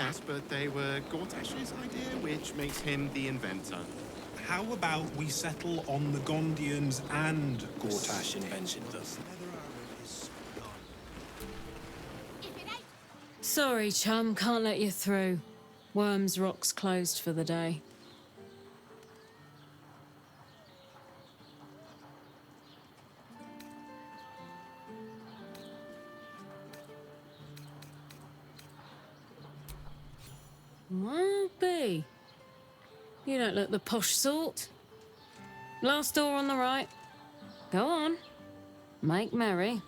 Yes, but they were Gortash's idea, which makes him the inventor. How about we settle on the Gondians and Gortash invented them? Sorry, chum, can't let you through. Worms Rock's closed for the day. Well, B. You don't look the posh sort. Last door on the right. Go on. Make merry.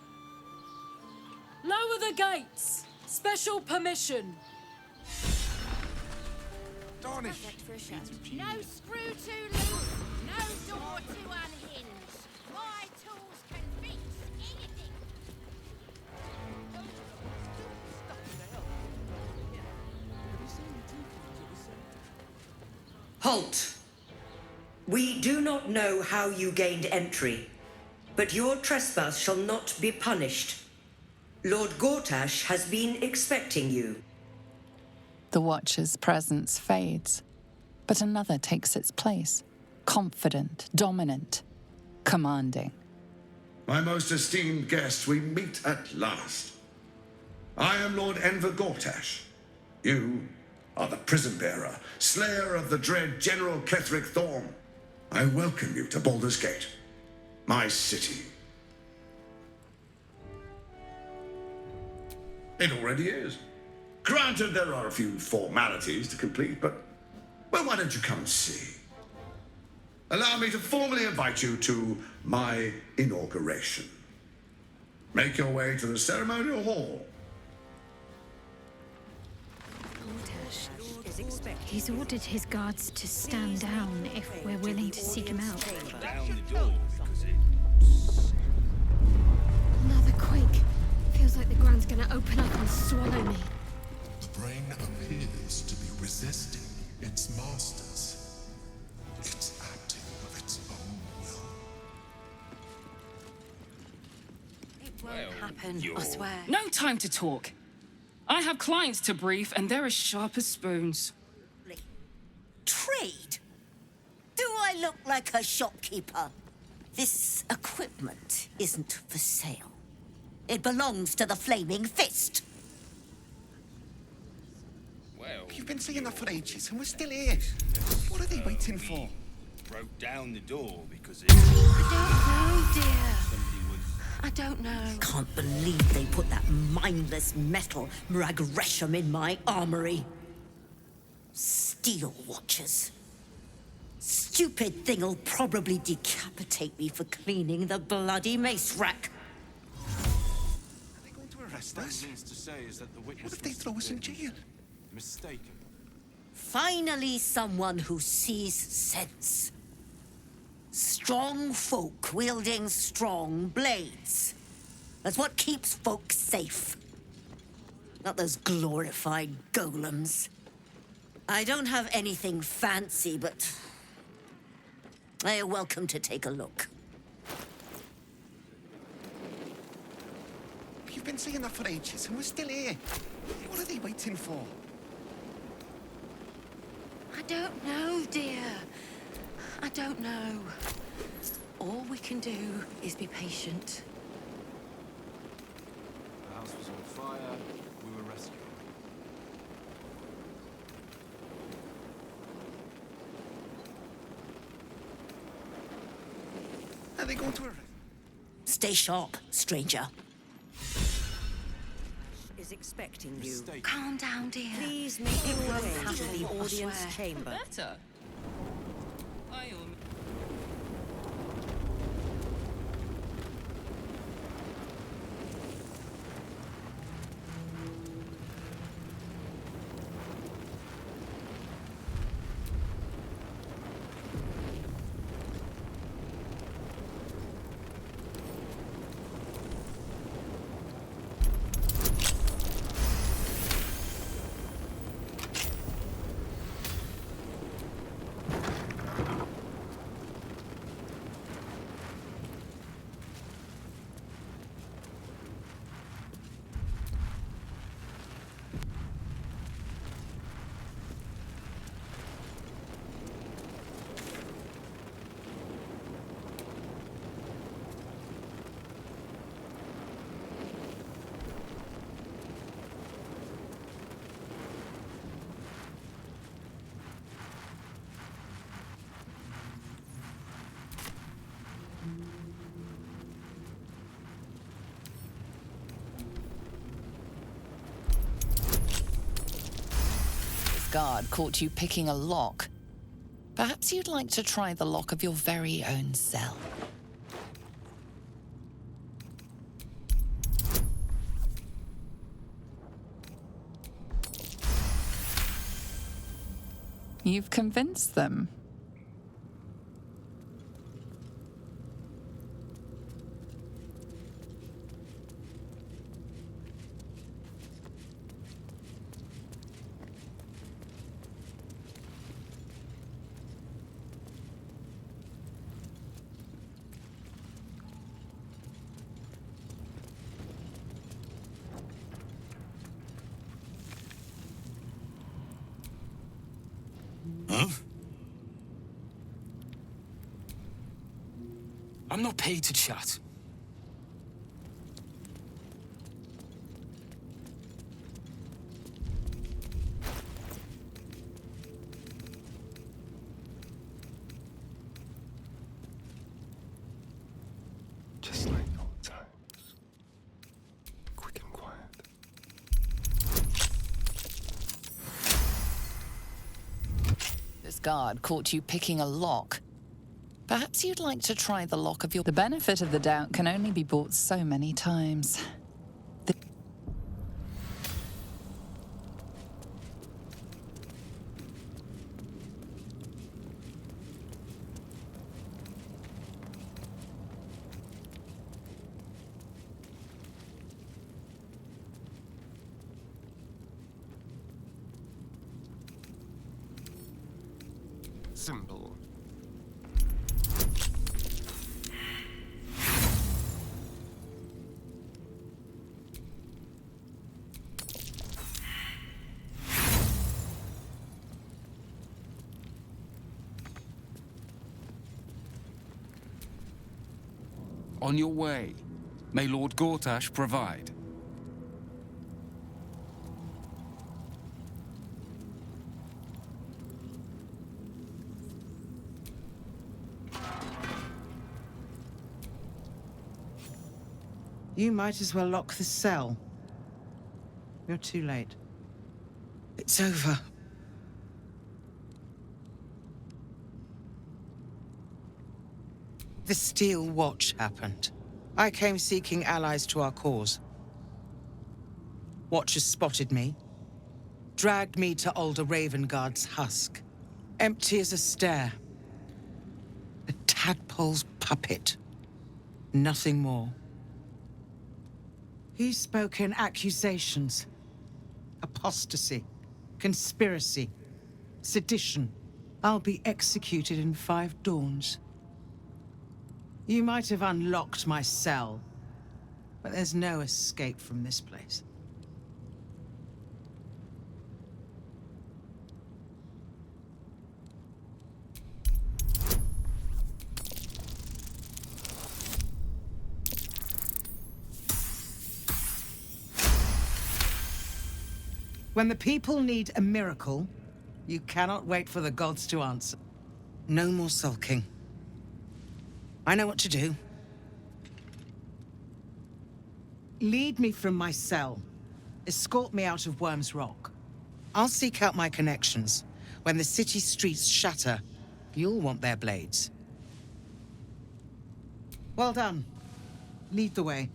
Lower the gates! Special permission! Darnish! No screw too loose, no door too unhinged. My tools can fix anything. Halt! We do not know how you gained entry, but your trespass shall not be punished. Lord Gortash has been expecting you. The Watcher's presence fades, but another takes its place. Confident, dominant, commanding. My most esteemed guest, we meet at last. I am Lord Enver Gortash. You are the prison-bearer, slayer of the dread General Ketheric Thorm. I welcome you to Baldurs Gate, my city. It already is. Granted, there are a few formalities to complete, but, well, why don't you come see? Allow me to formally invite you to my inauguration. Make your way to the ceremonial hall. He's ordered his guards to stand down if we're willing to seek him out. Another quake. Feels like the ground's gonna open up and swallow me. The brain appears to be resisting its masters. It's acting of its own will. It won't happen, I swear. No time to talk. I have clients to brief, and they're as sharp as spoons. Trade? Do I look like a shopkeeper? This equipment isn't for sale. It belongs to the Flaming Fist. Well, you've been saying that for ages, and we're still here. What are they waiting for? Broke down the door because I don't know, dear. I don't know. Can't believe they put that mindless metal Mragresham in my armory. Steel Watchers. Stupid thing'll probably decapitate me for cleaning the bloody mace rack. Are they going to arrest us? What if they throw us in jail? Mistaken. Finally, someone who sees sense. Strong folk wielding strong blades. That's what keeps folk safe. Not those glorified golems. I don't have anything fancy, but you're welcome to take a look. You've been saying that for ages, and we're still here. What are they waiting for? I don't know, dear. I don't know. All we can do is be patient. The house was on fire. We were rescued. Are they going to arrest? Stay sharp, stranger. Is expecting you. Mistaken. Calm down, dear. Please make It your won't way happen, to the I audience swear. chamber. Better. I own. guard caught you picking a lock. Perhaps you'd like to try the lock of your very own cell. You've convinced them. Huh? I'm not paid to chat. Just like old times. Quick and quiet. This guard caught you picking a lock. Perhaps you'd like to try the lock of your... The benefit of the doubt can only be bought so many times. Simple. On your way. May Lord Gortash provide. You might as well lock the cell. You're too late. It's over. The Steel Watch happened. I came seeking allies to our cause. Watchers spotted me, dragged me to Alder Ravengard's husk, empty as a stare. A tadpole's puppet. Nothing more. He's spoken accusations. Apostasy, conspiracy, sedition. I'll be executed in 5 dawns. You might have unlocked my cell, but there's no escape from this place. When the people need a miracle, you cannot wait for the gods to answer. No more sulking. I know what to do. Lead me from my cell. Escort me out of Worm's Rock. I'll seek out my connections. When the city streets shatter, you'll want their blades. Well done. Lead the way.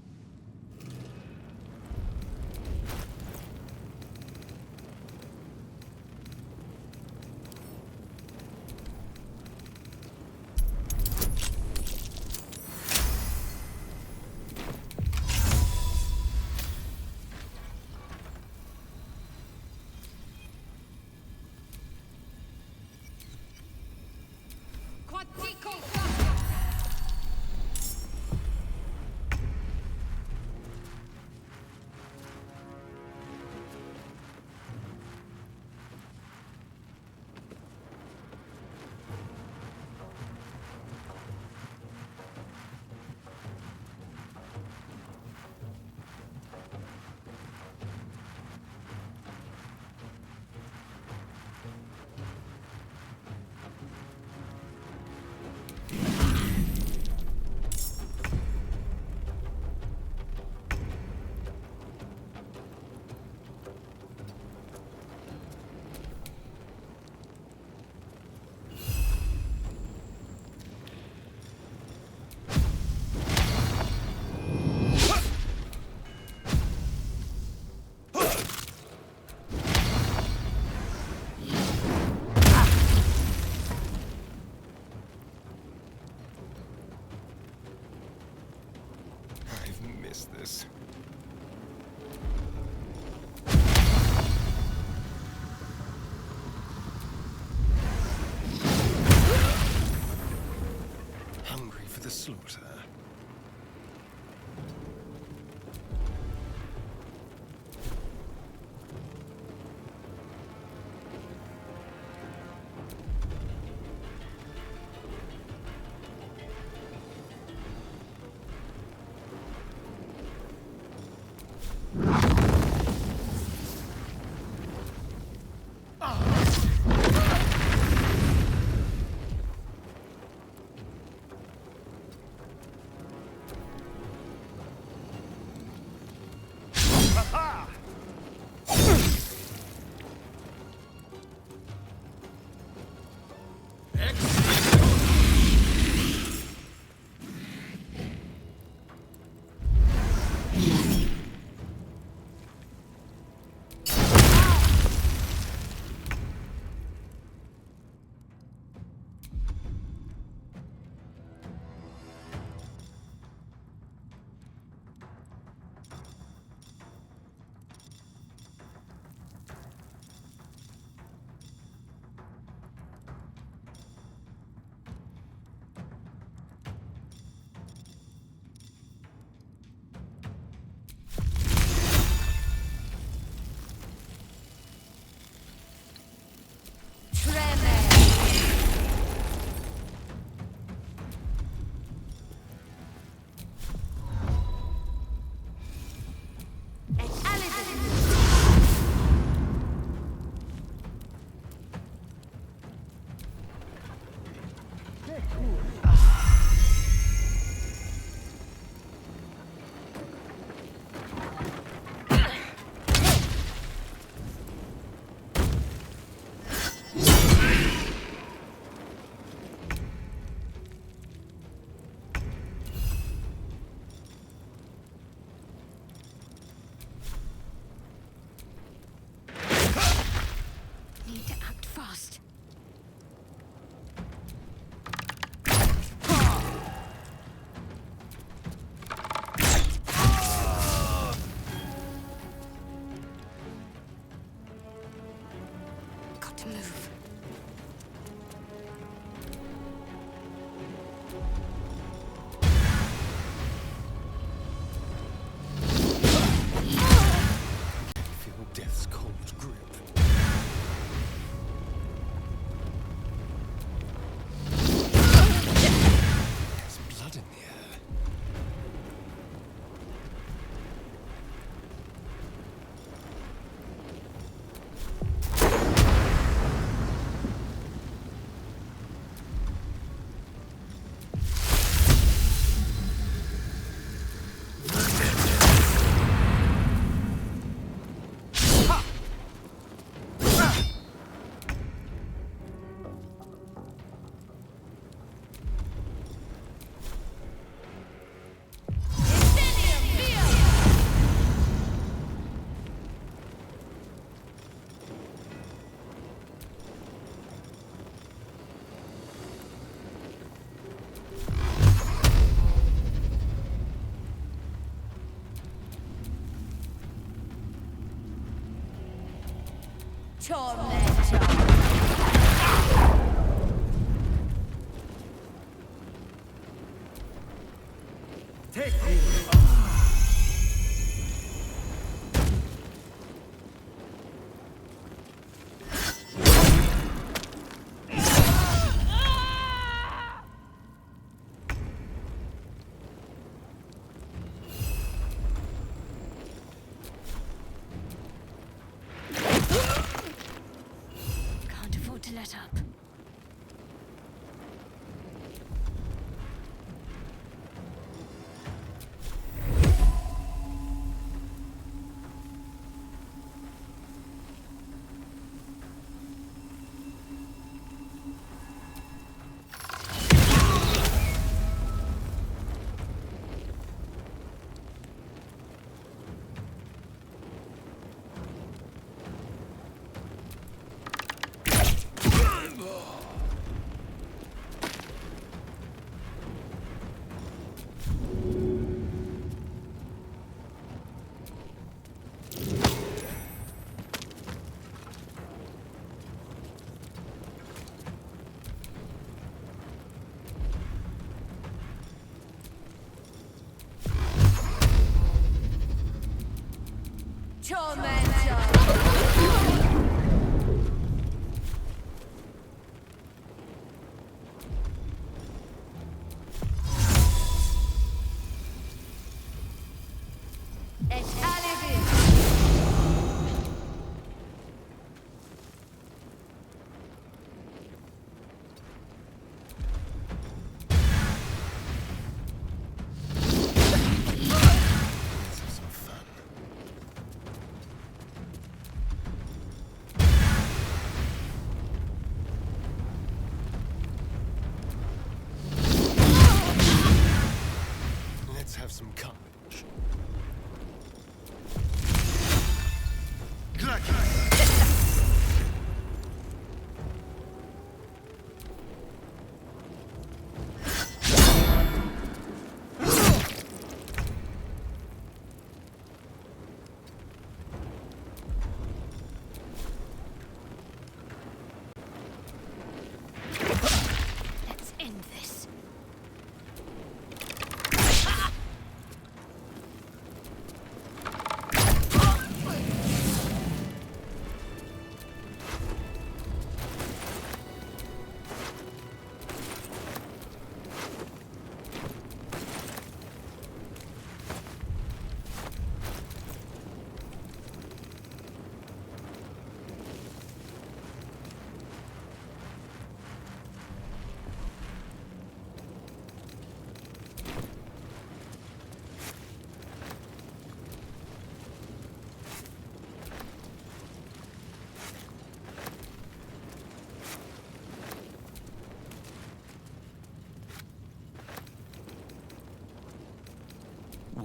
slaughter.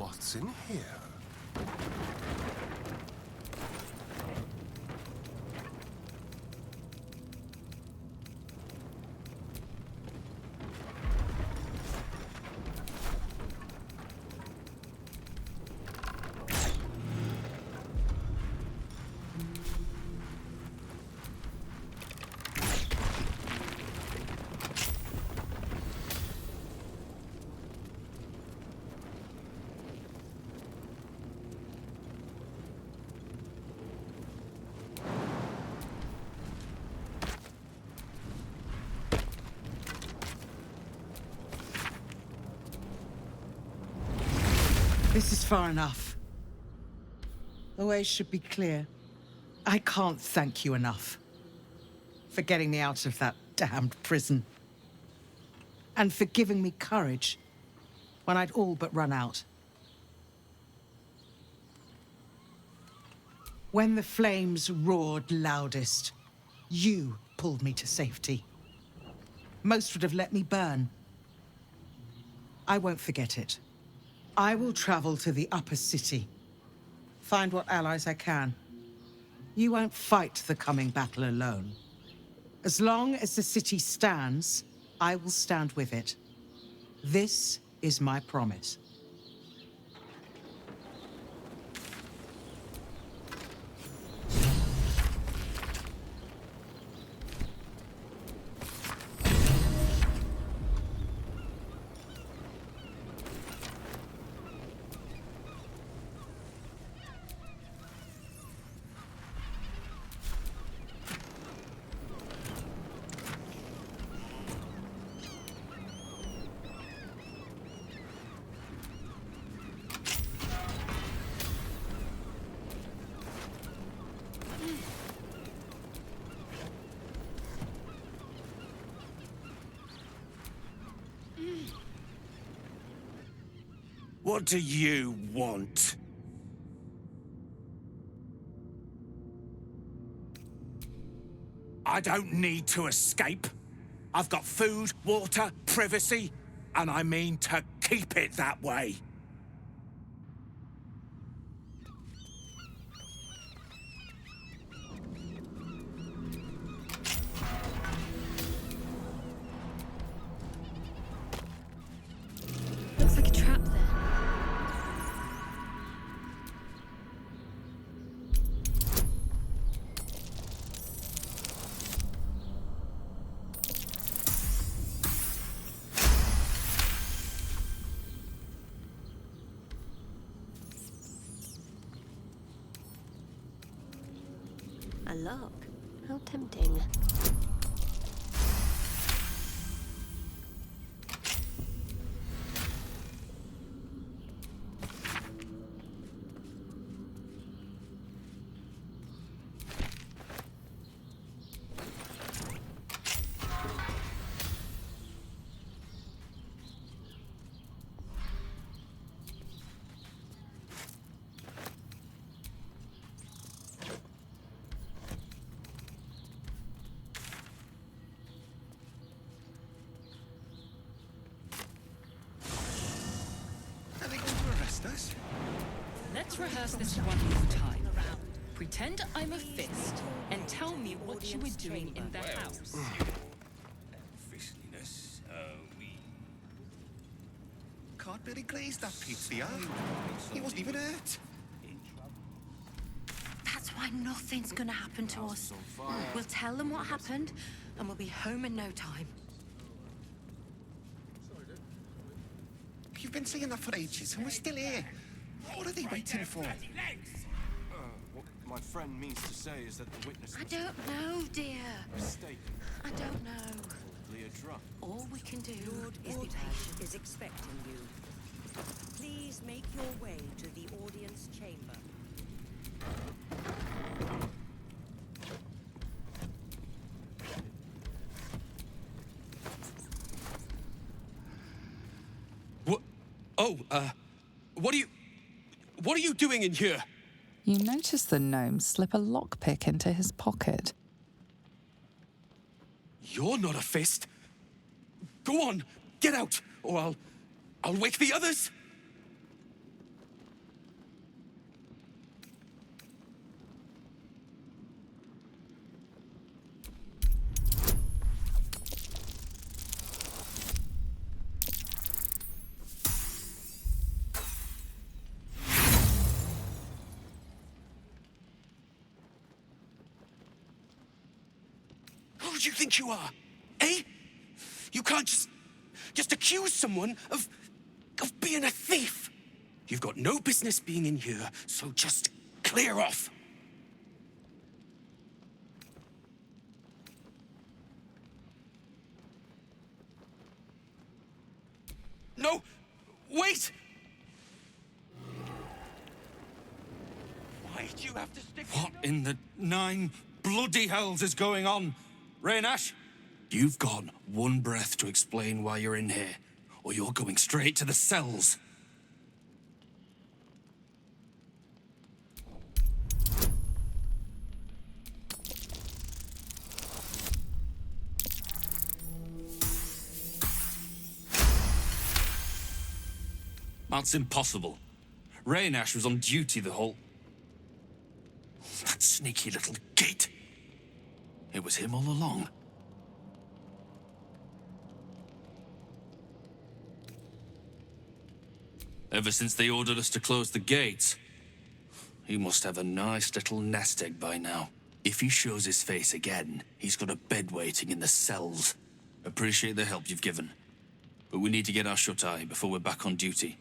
What's in here? This is far enough. The way should be clear. I can't thank you enough for getting me out of that damned prison. And for giving me courage when I'd all but run out. When the flames roared loudest, you pulled me to safety. Most would have let me burn. I won't forget it. I will travel to the upper city, find what allies I can. You won't fight the coming battle alone. As long as the city stands, I will stand with it. This is my promise. What do you want? I don't need to escape. I've got food, water, privacy, and I mean to keep it that way. Looks like a trap there. A lock? How tempting. Let's rehearse this one more time. Pretend I'm a fist and tell me what you were doing in the house. Fishiness, Can't really glaze that pizza. He wasn't even hurt. That's why nothing's gonna happen to us. We'll tell them what happened, and we'll be home in no time. You've been saying that for ages, and we're still here. What are they waiting for? What my friend means to say is that the witness I don't know, dear. mistaken. I don't know. Probably a drunk. All we can do is be Gortash patient. is expecting you. Please make your way to the audience chamber. What? Oh, what are you doing in here? You notice the gnome slip a lockpick into his pocket. You're not a fist. Go on, get out, or I'll wake the others. Who do you think you are? Eh? You can't just accuse someone of being a thief. You've got no business being in here, so just clear off. No, wait! Why do you have to stick? What in the 9 bloody hells is going on? Raynash? You've got one breath to explain why you're in here, or you're going straight to the cells. That's impossible. Raynash was on duty the whole... That sneaky little git. It was him all along. Ever since they ordered us to close the gates. He must have a nice little nest egg by now. If he shows his face again, he's got a bed waiting in the cells. Appreciate the help you've given. But we need to get our shut-eye before we're back on duty.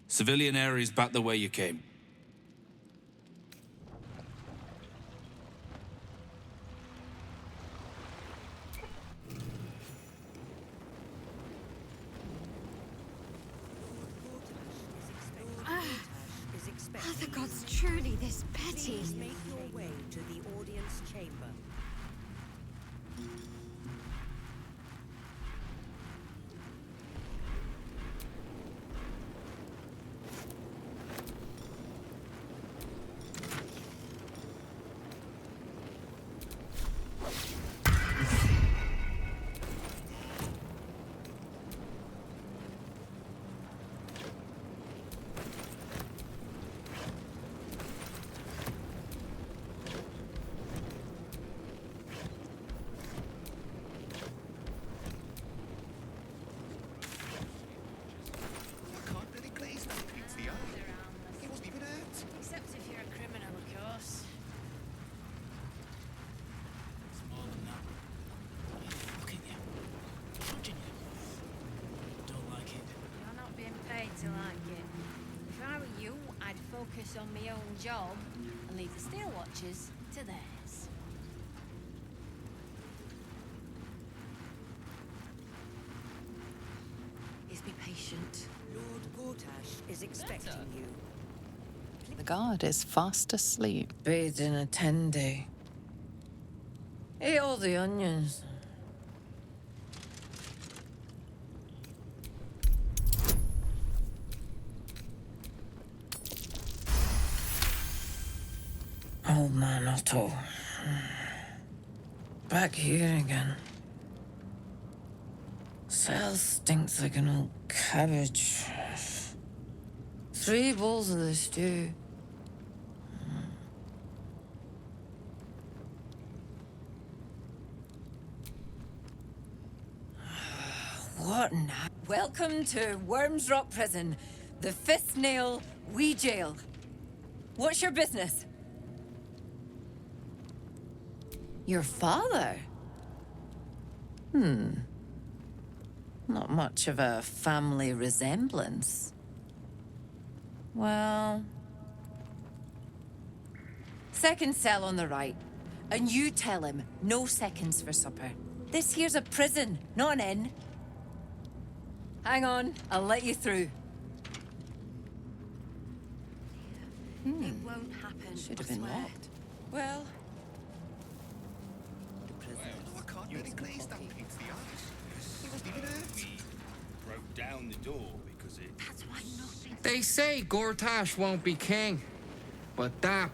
Civilian areas back the way you came. Are the gods truly this petty? Make your way to the audience chamber. To like it. If I were you, I'd focus on my own job and leave the steel watchers to theirs. Please be patient. Lord Gortash is expecting you. The guard is fast asleep. Bathed in a tendy. Eat all the onions. Old man Otto. Back here again. Cell stinks like an old cabbage. 3 bowls of the stew. What now? Welcome to Worms Rock Prison, the 5th nail, Wee Jail. What's your business? Your father? Not much of a family resemblance. Well... Second cell on the right. And you tell him, no seconds for supper. This here's a prison, not an inn. Hang on, I'll let you through. It won't happen. Should have I been swear. locked. Well... I can't really glaze that paints the eyes. He wasn't even hurt. Broke down the door because it... That's why nothing... They say Gortash won't be king, but that...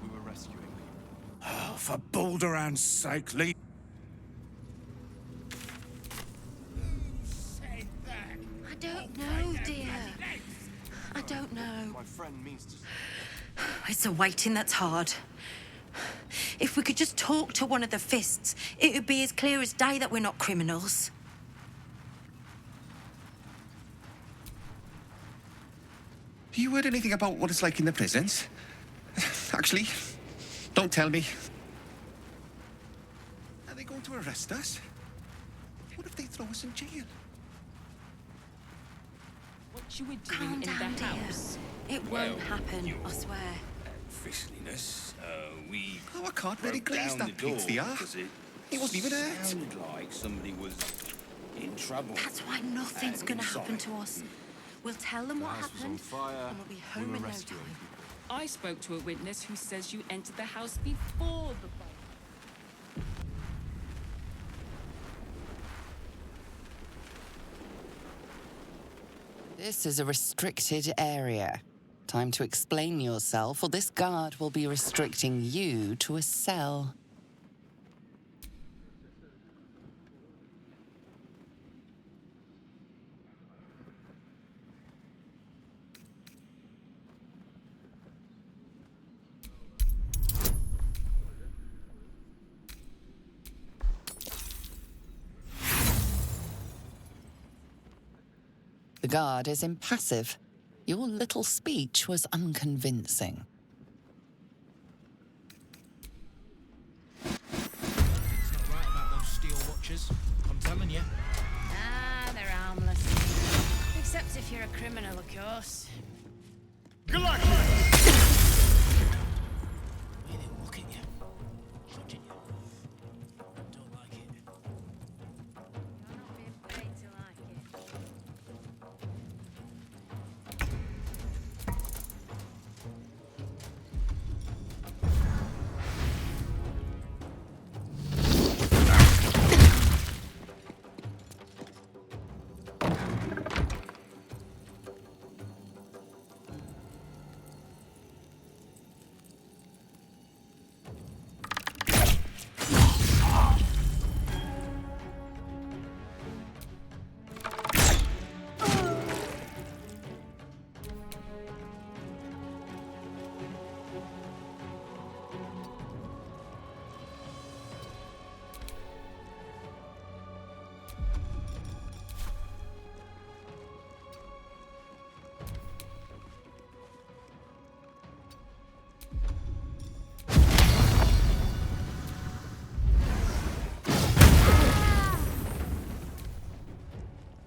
We were rescuing people. Oh, for Balduran's sake, Lee. I don't know, dear. I don't know. My friend means to... It's the waiting that's hard. If we could just talk to one of the fists, it would be as clear as day that we're not criminals. You heard anything about what it's like in the prisons? Actually, Don't tell me. Are they going to arrest us? What if they throw us in jail? What you were Calm doing in down, the dear. house. It won't happen, I swear. Fistliness, we... Oh, I can't really broke glaze down that the door pizza, yeah? because it He wasn't even hurt. sounded like somebody was in trouble. That's why nothing's gonna happen to us. We'll tell them what house was on happened, fire. and we'll be We home were in no rescuing time. I spoke to a witness who says you entered the house before the fire. This is a restricted area. Time to explain yourself, or this guard will be restricting you to a cell. The guard is impassive. Your little speech was unconvincing. It's not right about those steel watchers. I'm telling you. Ah, they're harmless. Except if you're a criminal, of course. Good luck! We didn't look at you. Judging you. Don't like it. You're not being paid to like it.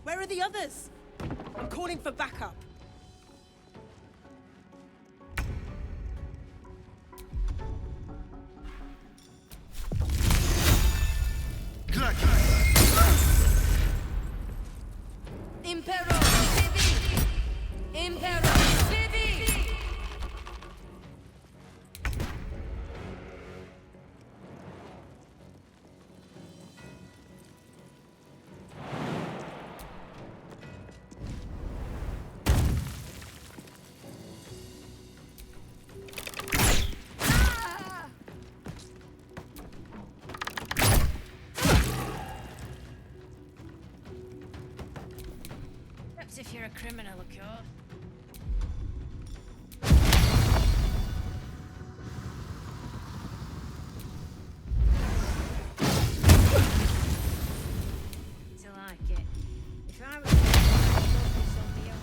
Where are the others? I'm calling for backup. Impero, Vivi! Impero, Vivi! Perhaps if you're a criminal, of course. To like it. If I was focus on my own.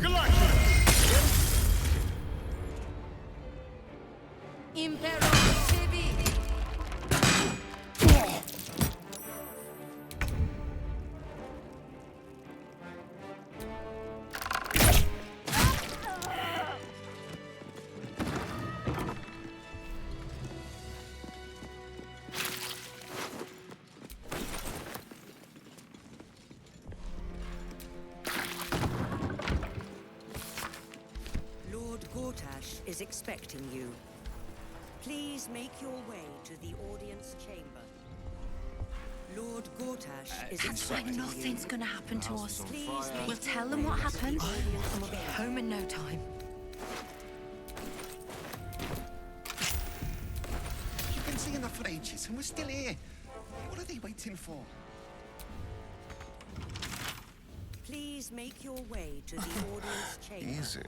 Good luck! Impero, Vivi! Lord Gortash is expecting you. Please make your way to the audience chamber. Lord Gortash is That's why expecting nothing's you. gonna happen to us. Please make We'll your tell them way what to the happened, audience and we'll be chamber. home in no time. You've been saying that for ages, and we're still here. What are they waiting for? Please make your way to the audience chamber. Easy.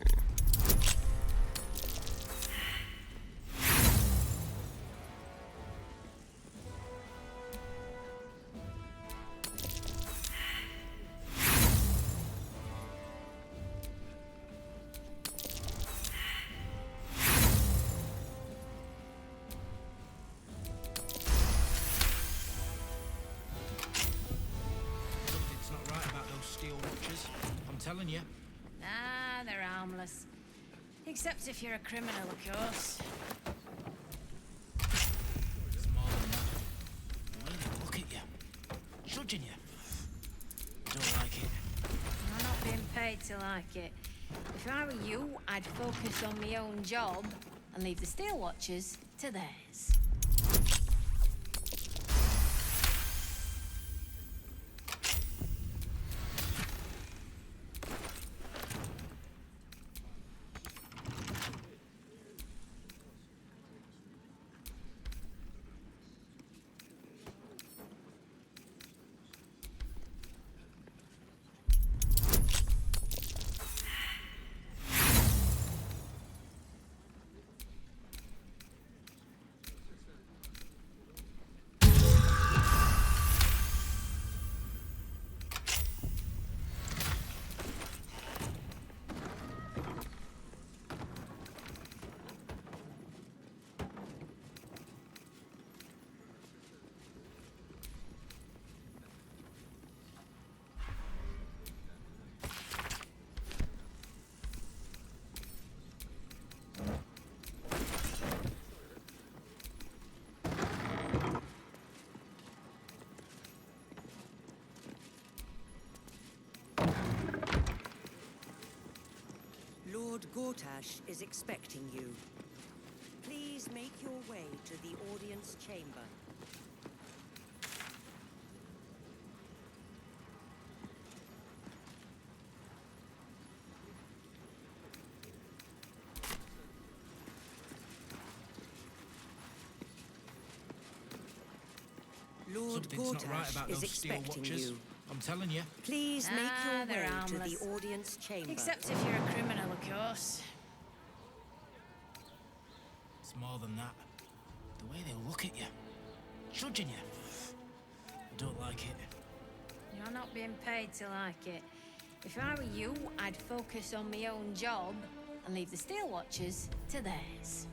telling you. Nah, they're harmless. Except if you're a criminal, of course. It's more than that. The way they look at you, judging you. I don't like it. I'm not being paid to like it. If I were you, I'd focus on my own job and leave the Steel Watchers to theirs. Lord Gortash is expecting you. Please make your way to the audience chamber. Lord Something's not right Gortash about is those Steel expecting Watchers. you. I'm telling you. Please make Ah, your they're way to harmless. the audience chamber. Except if you're a criminal, of course. It's more than that. The way they look at you, judging you. I don't like it. You're not being paid to like it. If I were you, I'd focus on my own job and leave the Steel Watchers to theirs.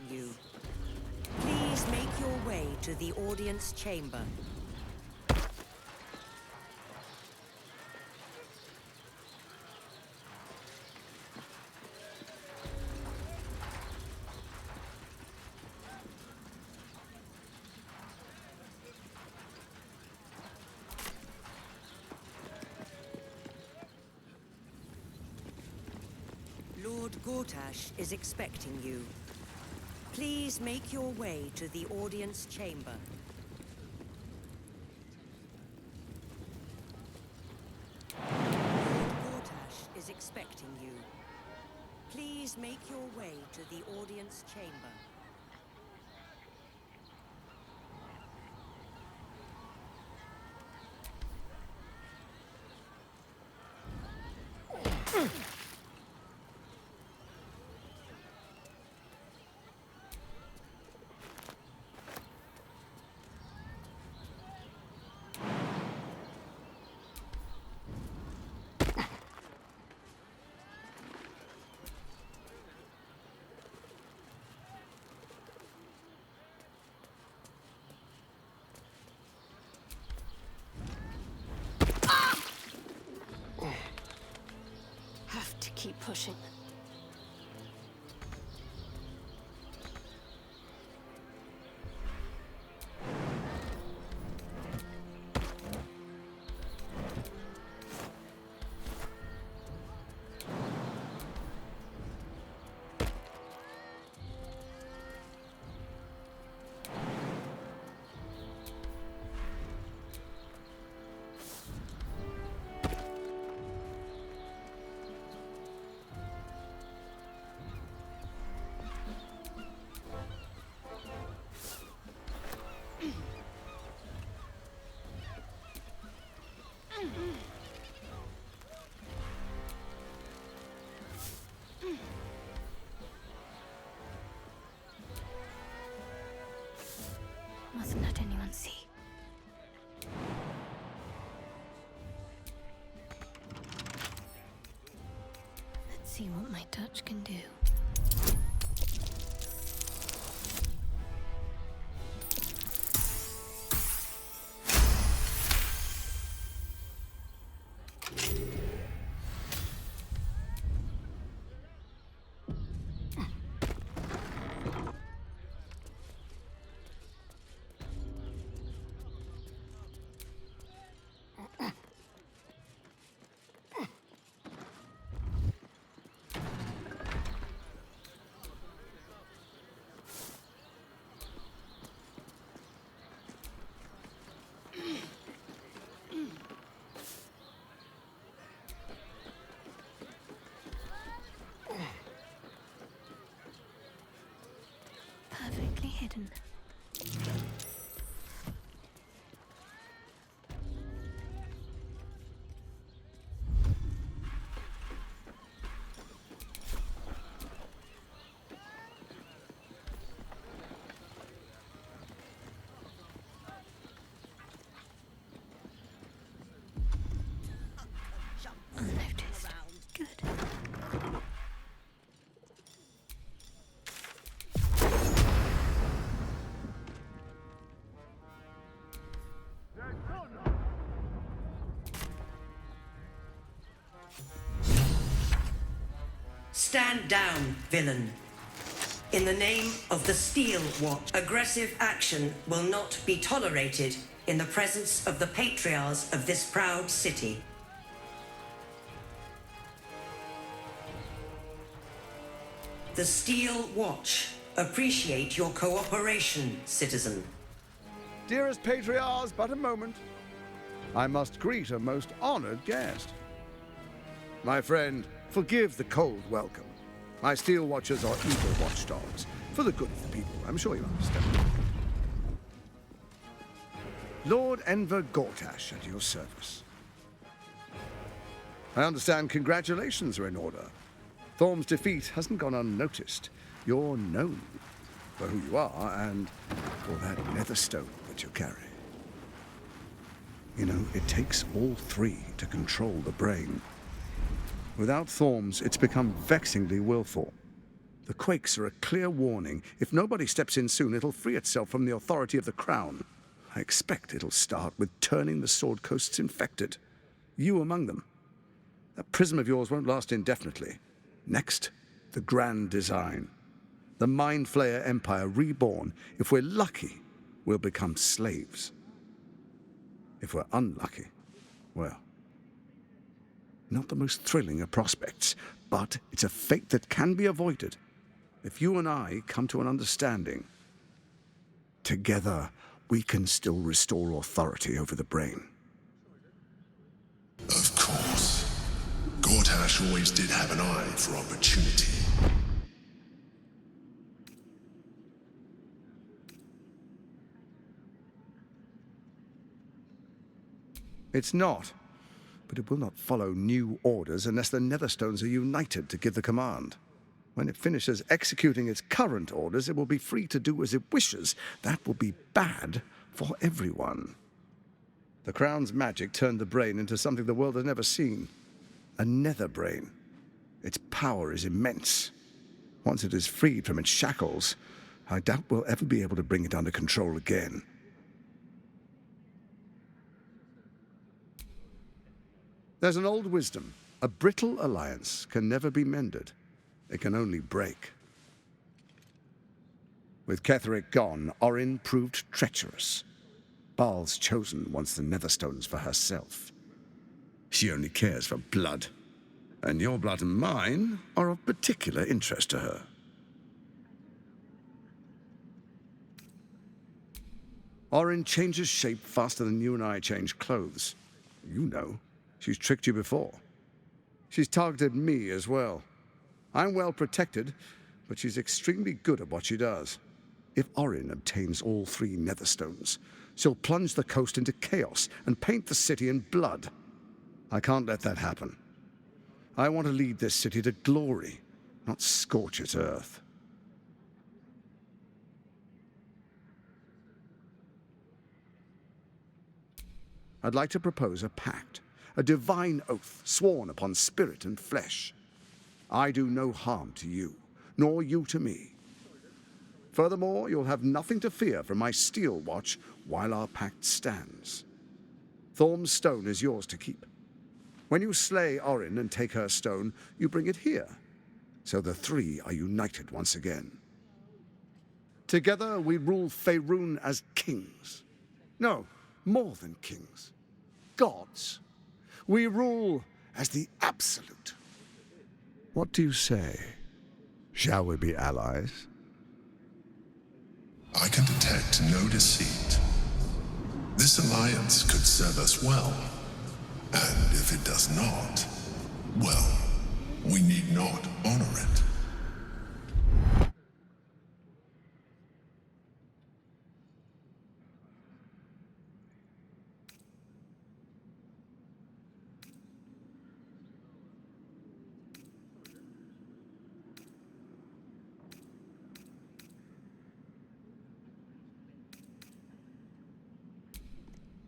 You. Please make your way to the audience chamber. Lord Gortash is expecting you. Please make your way to the audience chamber. Lord Gortash is expecting you. Please make your way to the audience chamber. Have to keep pushing. Mustn't let anyone see. Let's see what my touch can do. Perfectly hidden. Unnoticed. Good. Stand down, villain. In the name of the Steel Watch, aggressive action will not be tolerated in the presence of the patriarchs of this proud city. The Steel Watch appreciate your cooperation, citizen. Dearest patriarchs, but a moment. I must greet a most honored guest. My friend, forgive the cold welcome. My steel watchers are evil watchdogs, for the good of the people. I'm sure you understand. Lord Enver Gortash at your service. I understand congratulations are in order. Thorm's defeat hasn't gone unnoticed. You're known for who you are and for that nether stone that you carry. You know, it takes all three to control the brain. Without Thorm's, it's become vexingly willful. The quakes are a clear warning. If nobody steps in soon, it'll free itself from the authority of the crown. I expect it'll start with turning the Sword Coasts infected. You among them. That prism of yours won't last indefinitely. Next, the grand design. The Mind Flayer Empire reborn. If we're lucky, we'll become slaves. If we're unlucky, well, not the most thrilling of prospects, but it's a fate that can be avoided if you and I come to an understanding. Together, we can still restore authority over the brain. Of course. Gortash always did have an eye for opportunity. It's not. But it will not follow new orders unless the Netherstones are united to give the command. When it finishes executing its current orders, it will be free to do as it wishes. That will be bad for everyone. The Crown's magic turned the brain into something the world has never seen. A nether brain. Its power is immense. Once it is freed from its shackles, I doubt we'll ever be able to bring it under control again. There's an old wisdom. A brittle alliance can never be mended. It can only break. With Ketheric gone, Orin proved treacherous. Baal's chosen wants the Netherstones for herself. She only cares for blood. And your blood and mine are of particular interest to her. Orin changes shape faster than you and I change clothes. You know. She's tricked you before. She's targeted me as well. I'm well protected, but she's extremely good at what she does. If Orin obtains all 3 Netherstones, she'll plunge the coast into chaos and paint the city in blood. I can't let that happen. I want to lead this city to glory, not scorch its earth. I'd like to propose a pact. A divine oath sworn upon spirit and flesh. I do no harm to you, nor you to me. Furthermore, you'll have nothing to fear from my steel watch while our pact stands. Thorm's stone is yours to keep. When you slay Orin and take her stone, you bring it here, so the 3 are united once again. Together we rule Faerun as kings. No, more than kings. Gods. We rule as the Absolute. What do you say? Shall we be allies? I can detect no deceit. This alliance could serve us well. And if it does not, well, we need not honor it.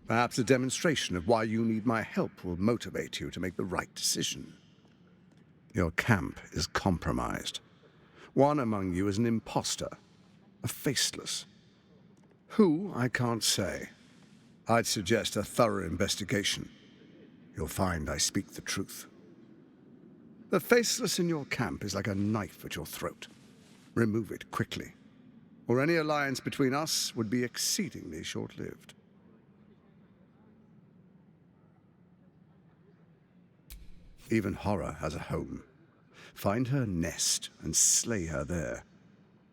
Perhaps a demonstration of why you need my help will motivate you to make the right decision. Your camp is compromised. One among you is an imposter, a faceless. Who, I can't say. I'd suggest a thorough investigation. You'll find I speak the truth. The faceless in your camp is like a knife at your throat. Remove it quickly, or any alliance between us would be exceedingly short-lived. Even horror has a home. Find her nest and slay her there.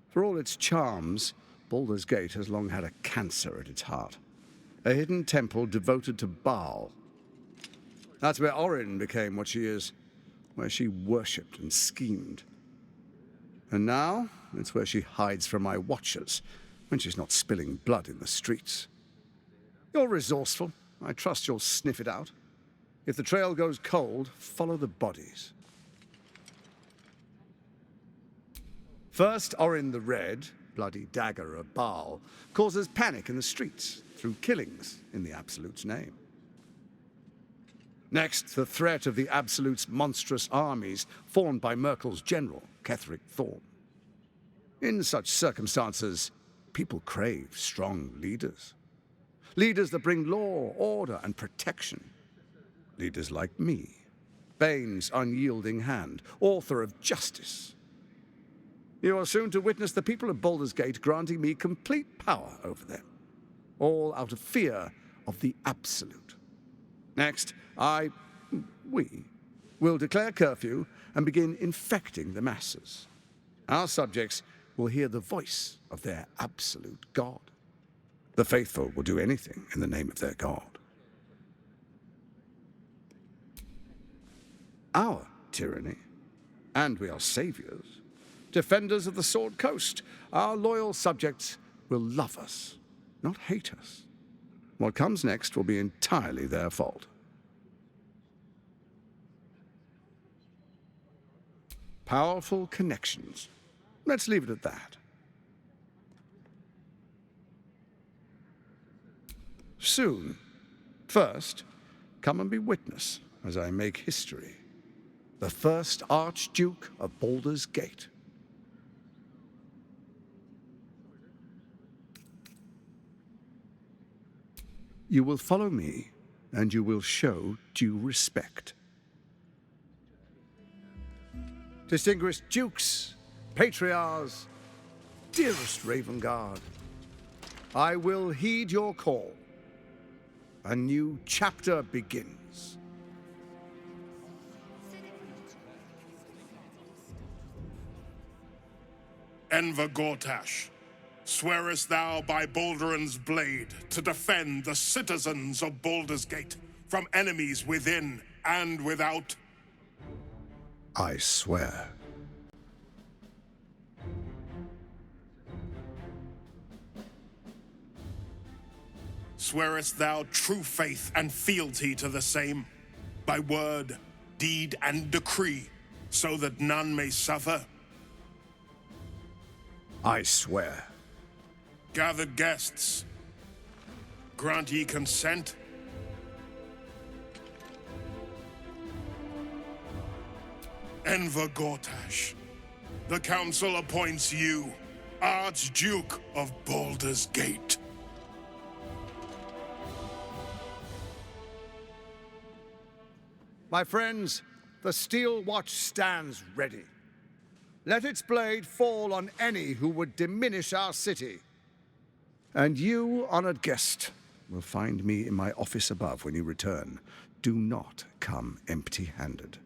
For all its charms, Baldurs Gate has long had a cancer at its heart. A hidden temple devoted to Baal. That's where Orin became what she is, where she worshipped and schemed. And now, it's where she hides from my watchers, when she's not spilling blood in the streets. You're resourceful. I trust you'll sniff it out. If the trail goes cold, follow the bodies. First, Orin the Red, bloody dagger of Baal, causes panic in the streets through killings in the Absolute's name. Next, the threat of the Absolute's monstrous armies formed by Merkel's general, Ketheric Thorm. In such circumstances, people crave strong leaders. Leaders that bring law, order, and protection. Leaders like me, Bane's unyielding hand, author of justice. You are soon to witness the people of Baldurs Gate granting me complete power over them, all out of fear of the Absolute. Next, we will declare curfew and begin infecting the masses. Our subjects will hear the voice of their absolute God. The faithful will do anything in the name of their God. Our tyranny, and we are saviors, defenders of the Sword Coast. Our loyal subjects will love us, not hate us. What comes next will be entirely their fault. Powerful connections. Let's leave it at that. Soon. First, come and be witness as I make history. The first Archduke of Baldurs Gate. You will follow me, and you will show due respect. Distinguished dukes, patriarchs, dearest Ravengard, I will heed your call. A new chapter begins. Enver Gortash, swearest thou by Balduran's blade to defend the citizens of Baldurs Gate from enemies within and without? I swear. Swearest thou true faith and fealty to the same, by word, deed, and decree, so that none may suffer? I swear. Gathered guests, grant ye consent? Enver Gortash, the council appoints you Archduke of Baldurs Gate. My friends, the steel watch stands ready. Let its blade fall on any who would diminish our city. And you, honored guest, will find me in my office above when you return. Do not come empty-handed.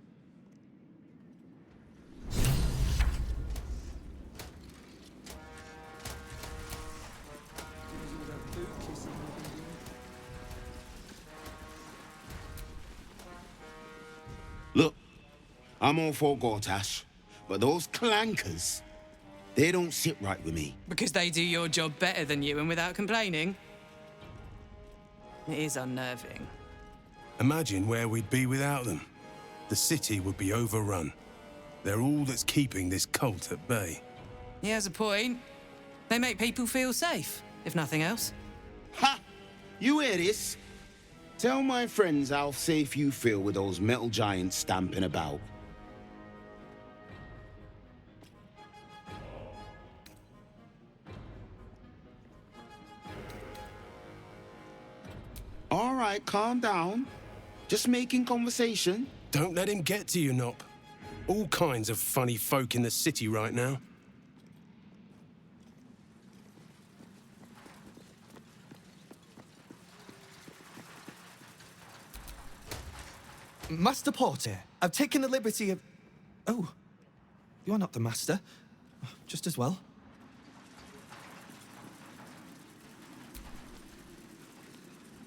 Look, I'm all for Gortash, but those clankers, they don't sit right with me. Because they do your job better than you and without complaining? It is unnerving. Imagine where we'd be without them. The city would be overrun. They're all that's keeping this cult at bay. He has a point. They make people feel safe, if nothing else. Ha! You hear this? Tell my friends how safe you feel with those metal giants stamping about. All right, calm down. Just making conversation. Don't let him get to you, Nop. All kinds of funny folk in the city right now. Master Porter, I've taken the liberty of... Oh, you're not the master. Just as well.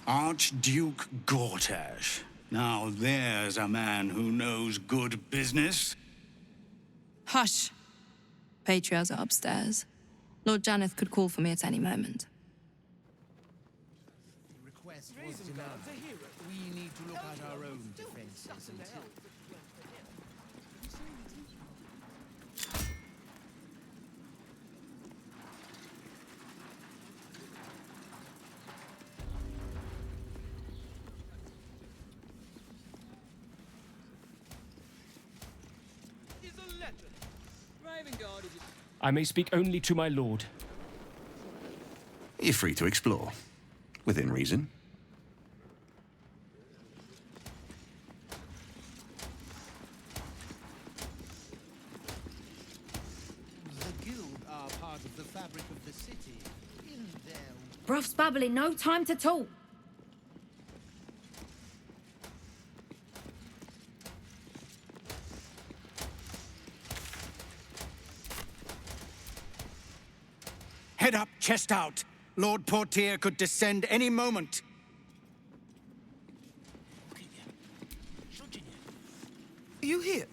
Archduke Gortash. Now there's a man who knows good business. Hush. Patriarchs are upstairs. Lord Janeth could call for me at any moment. Request was denied. We need to look at our own defenses until... I may speak only to my lord. You're free to explore, within reason. The guild are part of the fabric of the city. In their... Bruff's babbling, no time to talk. Head up, chest out. Lord Portier could descend any moment. You hear?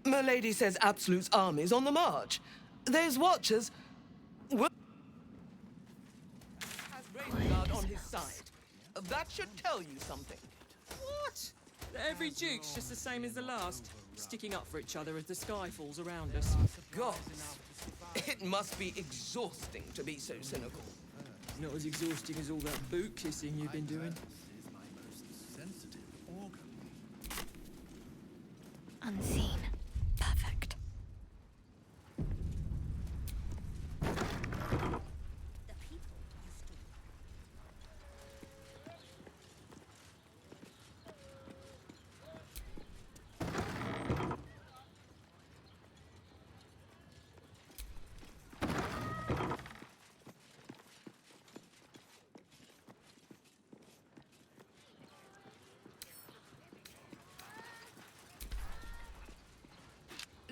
My lady says Absolute's army's on the march. There's watchers... Has Ravengard on his side. That should tell you something. What? Every duke's just the same as the last, sticking up for each other as the sky falls around us. God, it must be exhausting to be so cynical. Not as exhausting as all that boot kissing you've been doing. Unseen. Perfect.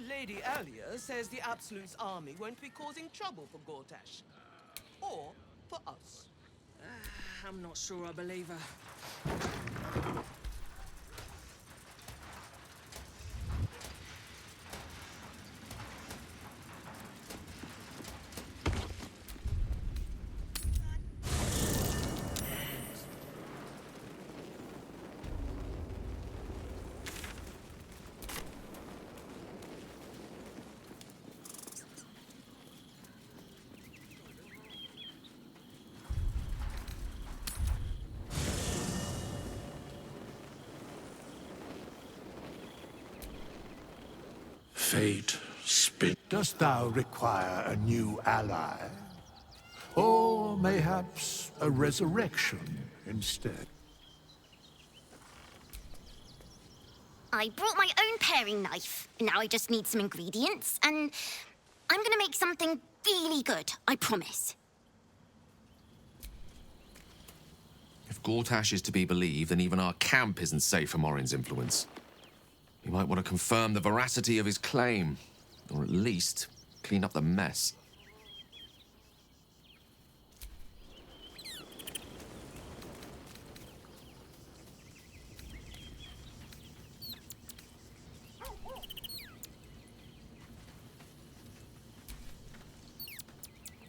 Lady Alia says the Absolute's army won't be causing trouble for Gortash. Or for us. I'm not sure I believe her. Fate spin. Dost thou require a new ally? Or mayhaps a resurrection instead? I brought my own paring knife. Now I just need some ingredients, and I'm gonna make something really good, I promise. If Gortash is to be believed, then even our camp isn't safe from Orin's influence. You might want to confirm the veracity of his claim, or at least clean up the mess.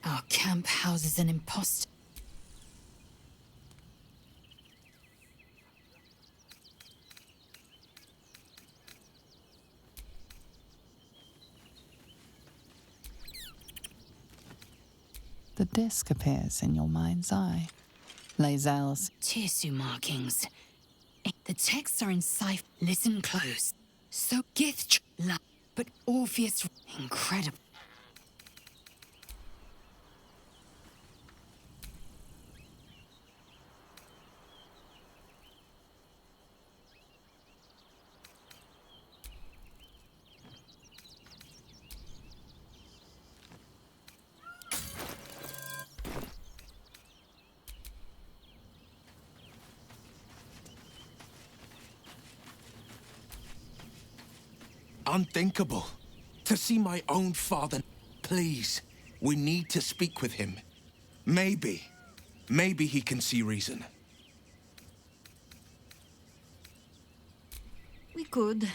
Our camp houses an imposter. The disc appears in your mind's eye. Lae'zel's Tissue markings. The texts are in cipher. Listen close. So Gith, but Orpheus, incredible. Unthinkable. To see my own father. Please, we need to speak with him. Maybe he can see reason. We could.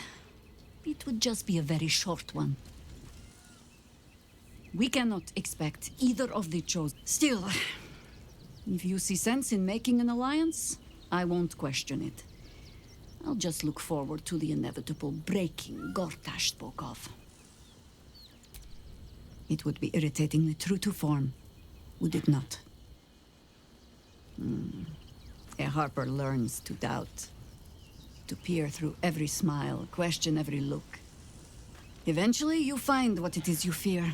It would just be a very short one. We cannot expect either of the chosen. Still, if you see sense in making an alliance, I won't question it. I'll just look forward to the inevitable breaking Gortash spoke of. It would be irritatingly true to form, would it not? A harper learns to doubt, to peer through every smile, question every look. Eventually, you find what it is you fear,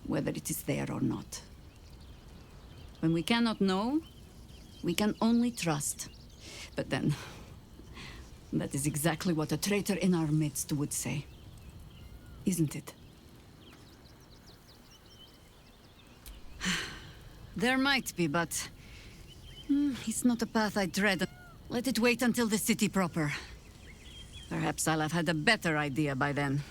whether it is there or not. When we cannot know, we can only trust. But then, that is exactly what a traitor in our midst would say. Isn't it? There might be, but it's not a path I tread. Let it wait until the city proper. Perhaps I'll have had a better idea by then.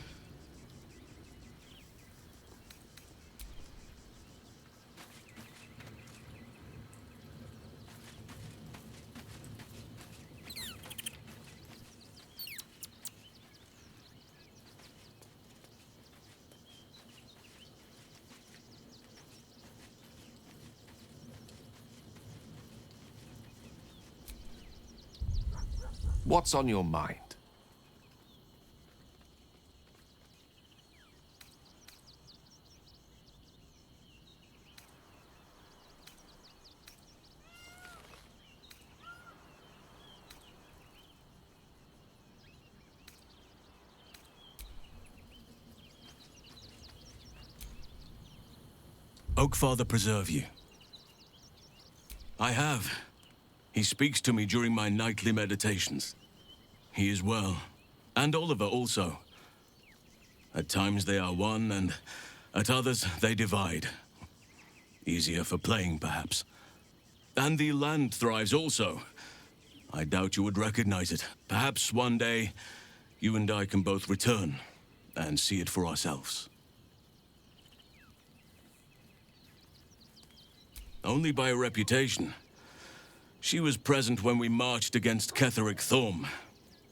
What's on your mind? Oakfather preserve you. I have. He speaks to me during my nightly meditations. He is well. And Oliver also. At times they are one, and at others they divide. Easier for playing, perhaps. And the land thrives also. I doubt you would recognize it. Perhaps one day, you and I can both return and see it for ourselves. Only by reputation. She was present when we marched against Ketheric Thorm,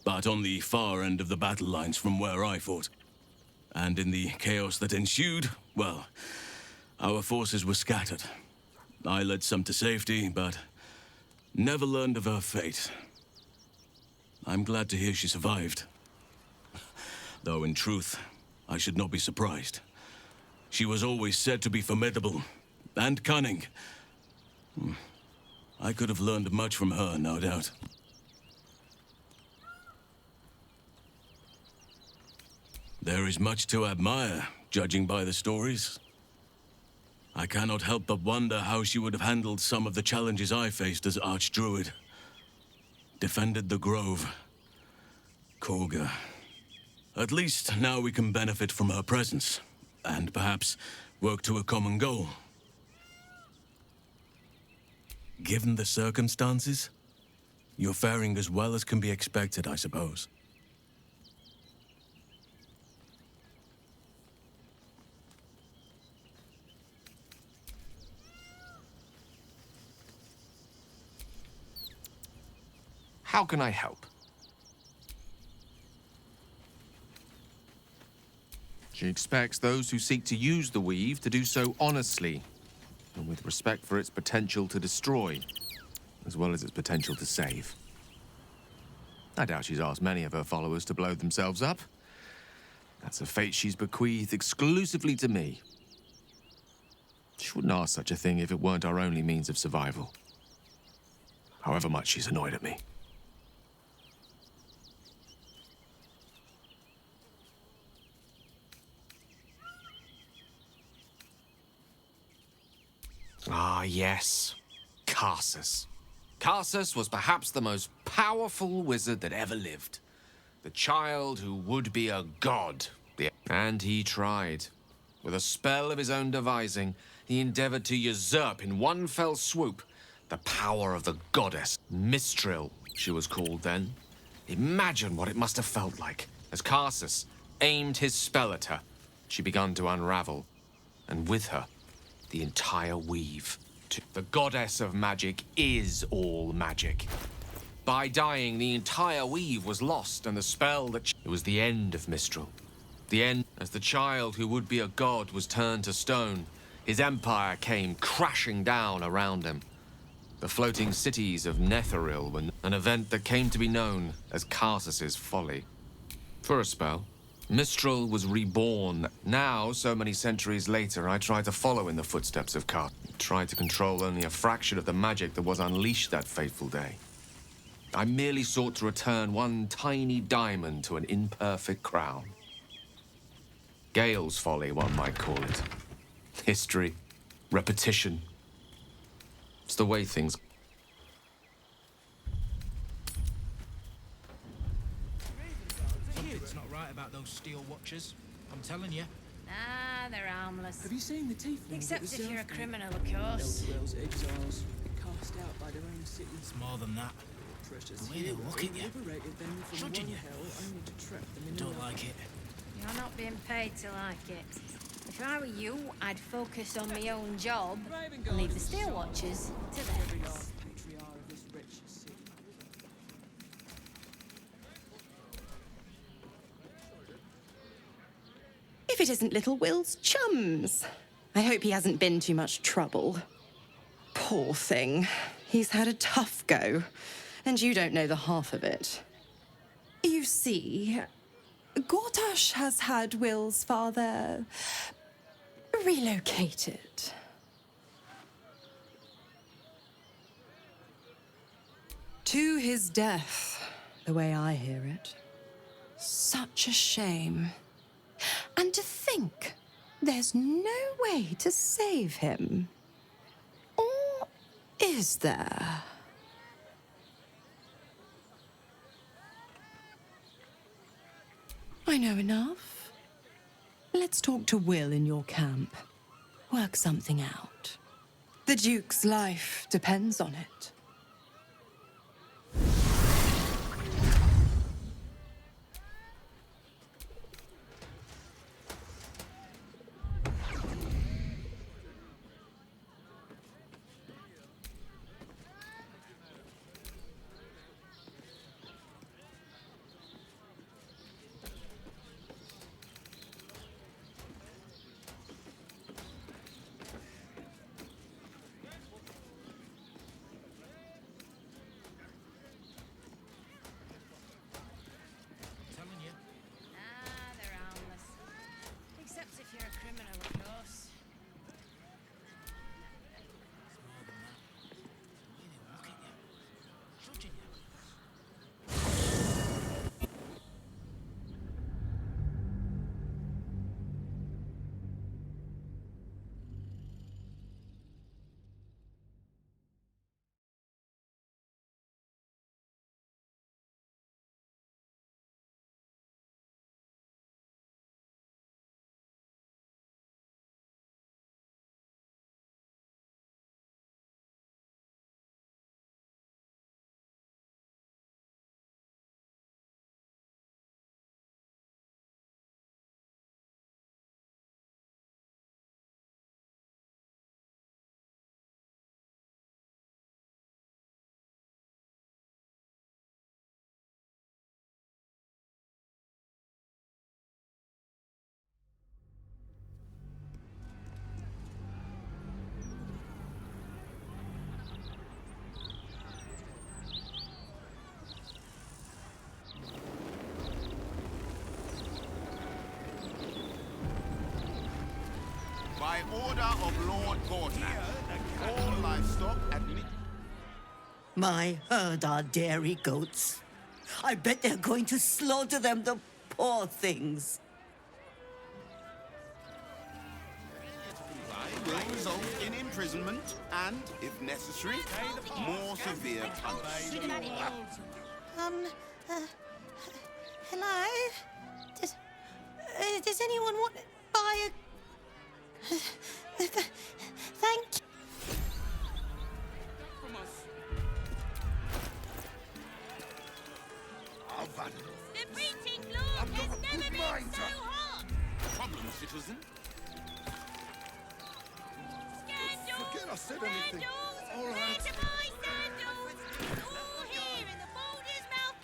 but on the far end of the battle lines from where I fought. And in the chaos that ensued, well, our forces were scattered. I led some to safety, but never learned of her fate. I'm glad to hear she survived. Though in truth, I should not be surprised. She was always said to be formidable and cunning. I could have learned much from her, no doubt. There is much to admire, judging by the stories. I cannot help but wonder how she would have handled some of the challenges I faced as Archdruid. Defended the Grove. Korga. At least now we can benefit from her presence, and perhaps work to a common goal. Given the circumstances, you're faring as well as can be expected, I suppose. How can I help? She expects those who seek to use the weave to do so honestly, and with respect for its potential to destroy, as well as its potential to save. I doubt she's asked many of her followers to blow themselves up. That's a fate she's bequeathed exclusively to me. She wouldn't ask such a thing if it weren't our only means of survival. However much she's annoyed at me. Ah, yes. Karsus. Karsus was perhaps the most powerful wizard that ever lived. The child who would be a god. And he tried. With a spell of his own devising, he endeavored to usurp in one fell swoop the power of the goddess. Mistral, she was called then. Imagine what it must have felt like as Karsus aimed his spell at her. She began to unravel, and with her, the entire weave. The goddess of magic is all magic. By dying, the entire weave was lost, and the spell that... It was the end of Mistral. The end as the child who would be a god was turned to stone. His empire came crashing down around him. The floating cities of Netheril were an event that came to be known as Karsus's folly. For a spell, Mistral was reborn. Now, so many centuries later, I try to follow in the footsteps of Karsus. Try to control only a fraction of the magic that was unleashed that fateful day. I merely sought to return one tiny diamond to an imperfect crown. Gale's folly, one might call it. History, repetition. It's the way things... It's not right about those steel watchers. I'm telling you. Ah, they're harmless. Have you seen the teeth? Except if you're a criminal, of course. Wells, exiles, cast out by their own city. It's more than that. Precious The way they look at you. liberated them from Judging one you. hell only to trap them in Don't another. like it. You're not being paid to like it. If I were you, I'd focus on my own job and leave the steel watchers to theirs. Patriarch of this rich city. If it isn't little Will's chums. I hope he hasn't been too much trouble. Poor thing. He's had a tough go. And you don't know the half of it. You see, Gortash has had Will's father relocated. To his death, the way I hear it. Such a shame. And to think there's no way to save him. Or is there? I know enough. Let's talk to Will in your camp. Work something out. The Duke's life depends on it. By order of Lord Gordon, all livestock admit... My herd are dairy goats. I bet they're going to slaughter them, the poor things. Will result in imprisonment and, if necessary, more severe punishment. Hello? Does anyone want to buy a... Thank you. The printing cloth has never been so hot! Problem, citizen? Scandals! Forget I said anything. All right. Where to buy sandals? All here in the Baldurs Mouth.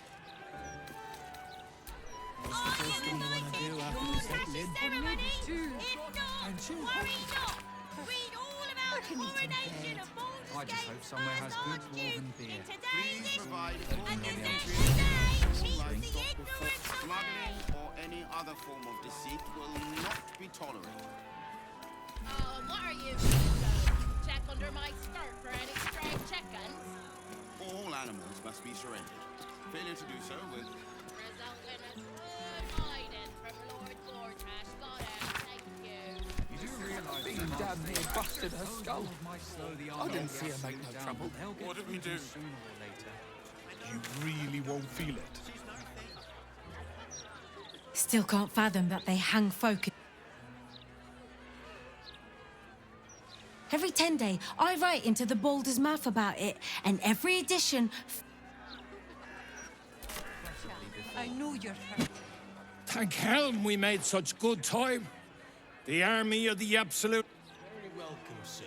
Are you invited to Gortash's ceremony? If not, worry not. Read all about the coronation of Baldurs Gate hope somewhere has good dwarven beer. Today's Provide and the entry, keeps the ignorance smuggling away. or any other form of deceit will not be tolerated. What are you doing? Check under my skirt for any stray chickens? All animals must be surrendered. Failure to do so will... Result in a good hiding from Lord Gortash. Got it. Thank you. You do realise being down here busted her skull. I didn't see her make no trouble. What did we do? Sooner or later. You really won't feel it. Still can't fathom that they hang folk. Every 10 day, I write into the Baldur's Mouth about it, and every edition... I know you're hurt. Thank helm we made such good time. The army of the absolute... Very welcome, sir.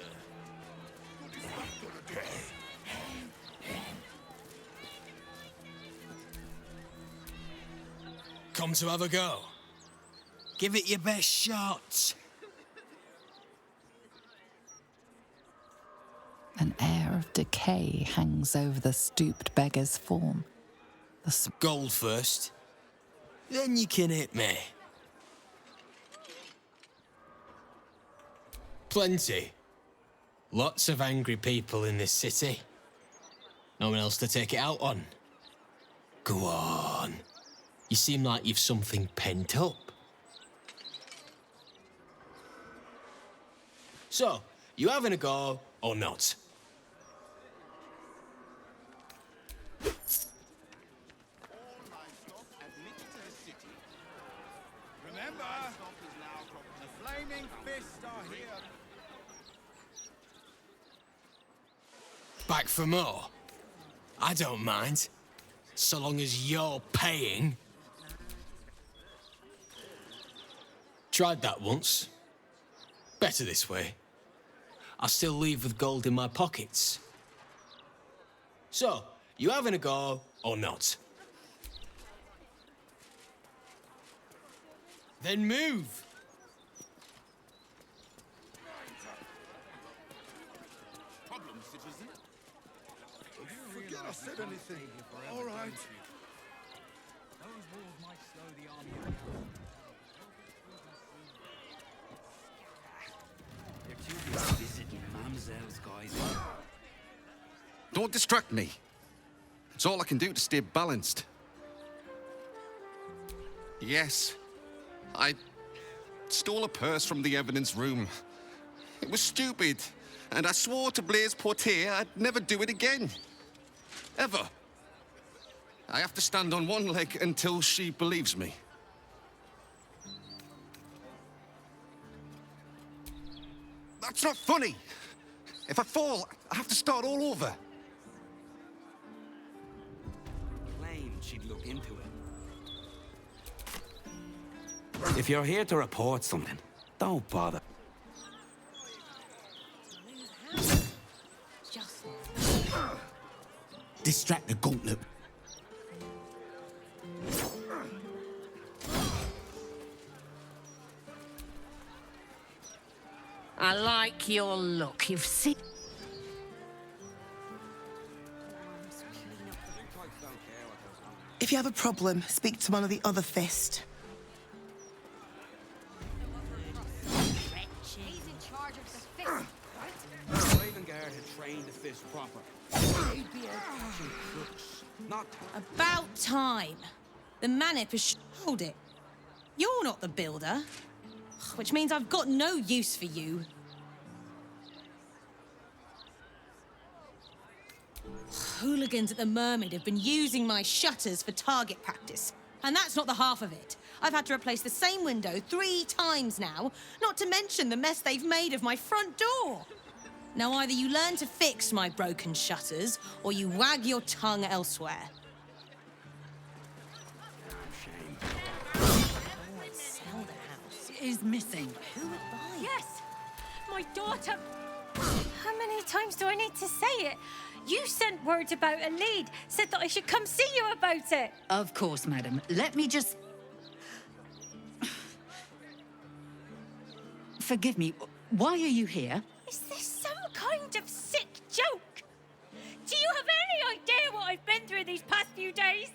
Come to have a go. Give it your best shot. An air of decay hangs over the stooped beggar's form. Gold first, Then you can hit me. Plenty. Lots of angry people in this city. No one else to take it out on. Go on. You seem like you've something pent up. So, you having a go or not? Remember, the flaming fists are here. Back for more? I don't mind. So long as you're paying. Tried that once. Better this way. I still leave with gold in my pockets. So, you having a go or not? Then move! Problem, citizen? Forget I said anything. All right. Those walls might slow the army down. They're too busy visiting mamsells, guys. Don't distract me. It's all I can do to stay balanced. Yes, I stole a purse from the evidence room. It was stupid, and I swore to Blaise Portier I'd never do it again. Ever. I have to stand on one leg until she believes me. That's not funny. If I fall, I have to start all over. Claimed she'd look into it. If you're here to report something, don't bother. Distract the gauntlet. I like your look. You've seen. If you have a problem, speak to one of the other fist. He's in charge of the fist, right? Ravengard had trained the fist proper. He'd be out catching crooks, not... About time. The manip has hold it. You're not the builder, which means I've got no use for you. Hooligans at the Mermaid have been using my shutters for target practice. And that's not the half of it. I've had to replace the same window 3 times now, not to mention the mess they've made of my front door. Now either you learn to fix my broken shutters, or you wag your tongue elsewhere. Sell the house. Is missing. Who would buy? Yes! My daughter... How many times do I need to say it? You sent word about a lead, said that I should come see you about it. Of course, madam. Let me just... Forgive me. Why are you here? Is this some kind of sick joke? Do you have any idea what I've been through these past few days?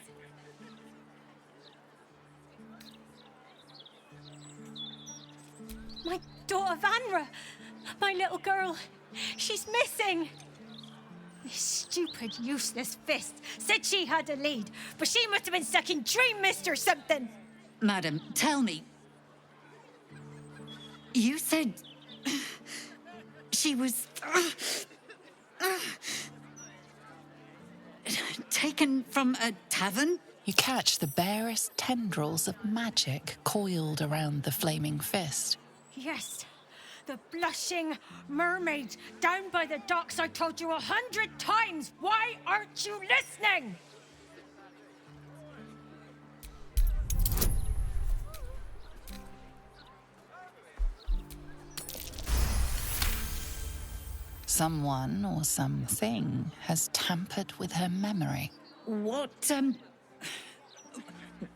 My daughter Vanra, my little girl, she's missing. This stupid, useless fist said she had a lead, but she must have been stuck in Dream Mist or something. Madam, tell me. You said... she was... taken from a tavern? You catch the barest tendrils of magic coiled around the flaming fist. Yes, the blushing mermaid down by the docks. I told you 100 times. Why aren't you listening? Someone or something has tampered with her memory. What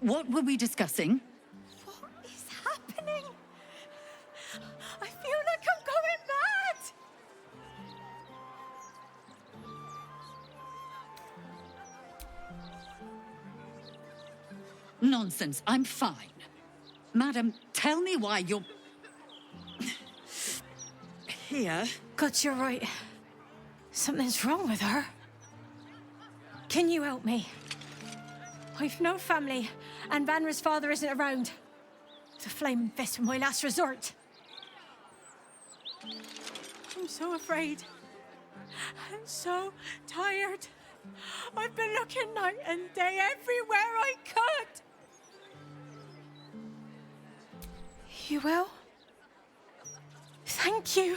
were we discussing? What is happening? I feel like I'm going mad. Nonsense. I'm fine. Madam, tell me why you're... here. God, you're right. Something's wrong with her. Can you help me? I've no family, and Vanra's father isn't around. The Flaming Fist was my last resort. I'm so afraid. I'm so tired. I've been looking night and day everywhere I could. You will? Thank you.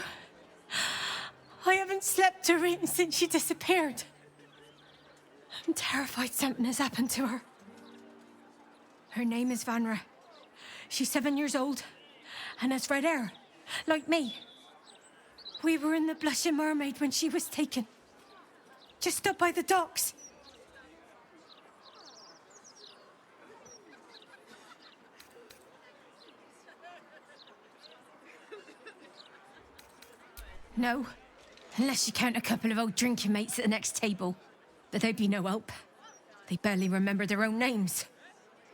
I haven't slept or eaten since she disappeared. I'm terrified something has happened to her. Her name is Vanra. She's 7 years old and has red hair, like me. We were in the Blushing Mermaid when she was taken. Just up by the docks. No, unless you count a couple of old drinking mates at the next table. But they'd be no help. They barely remember their own names.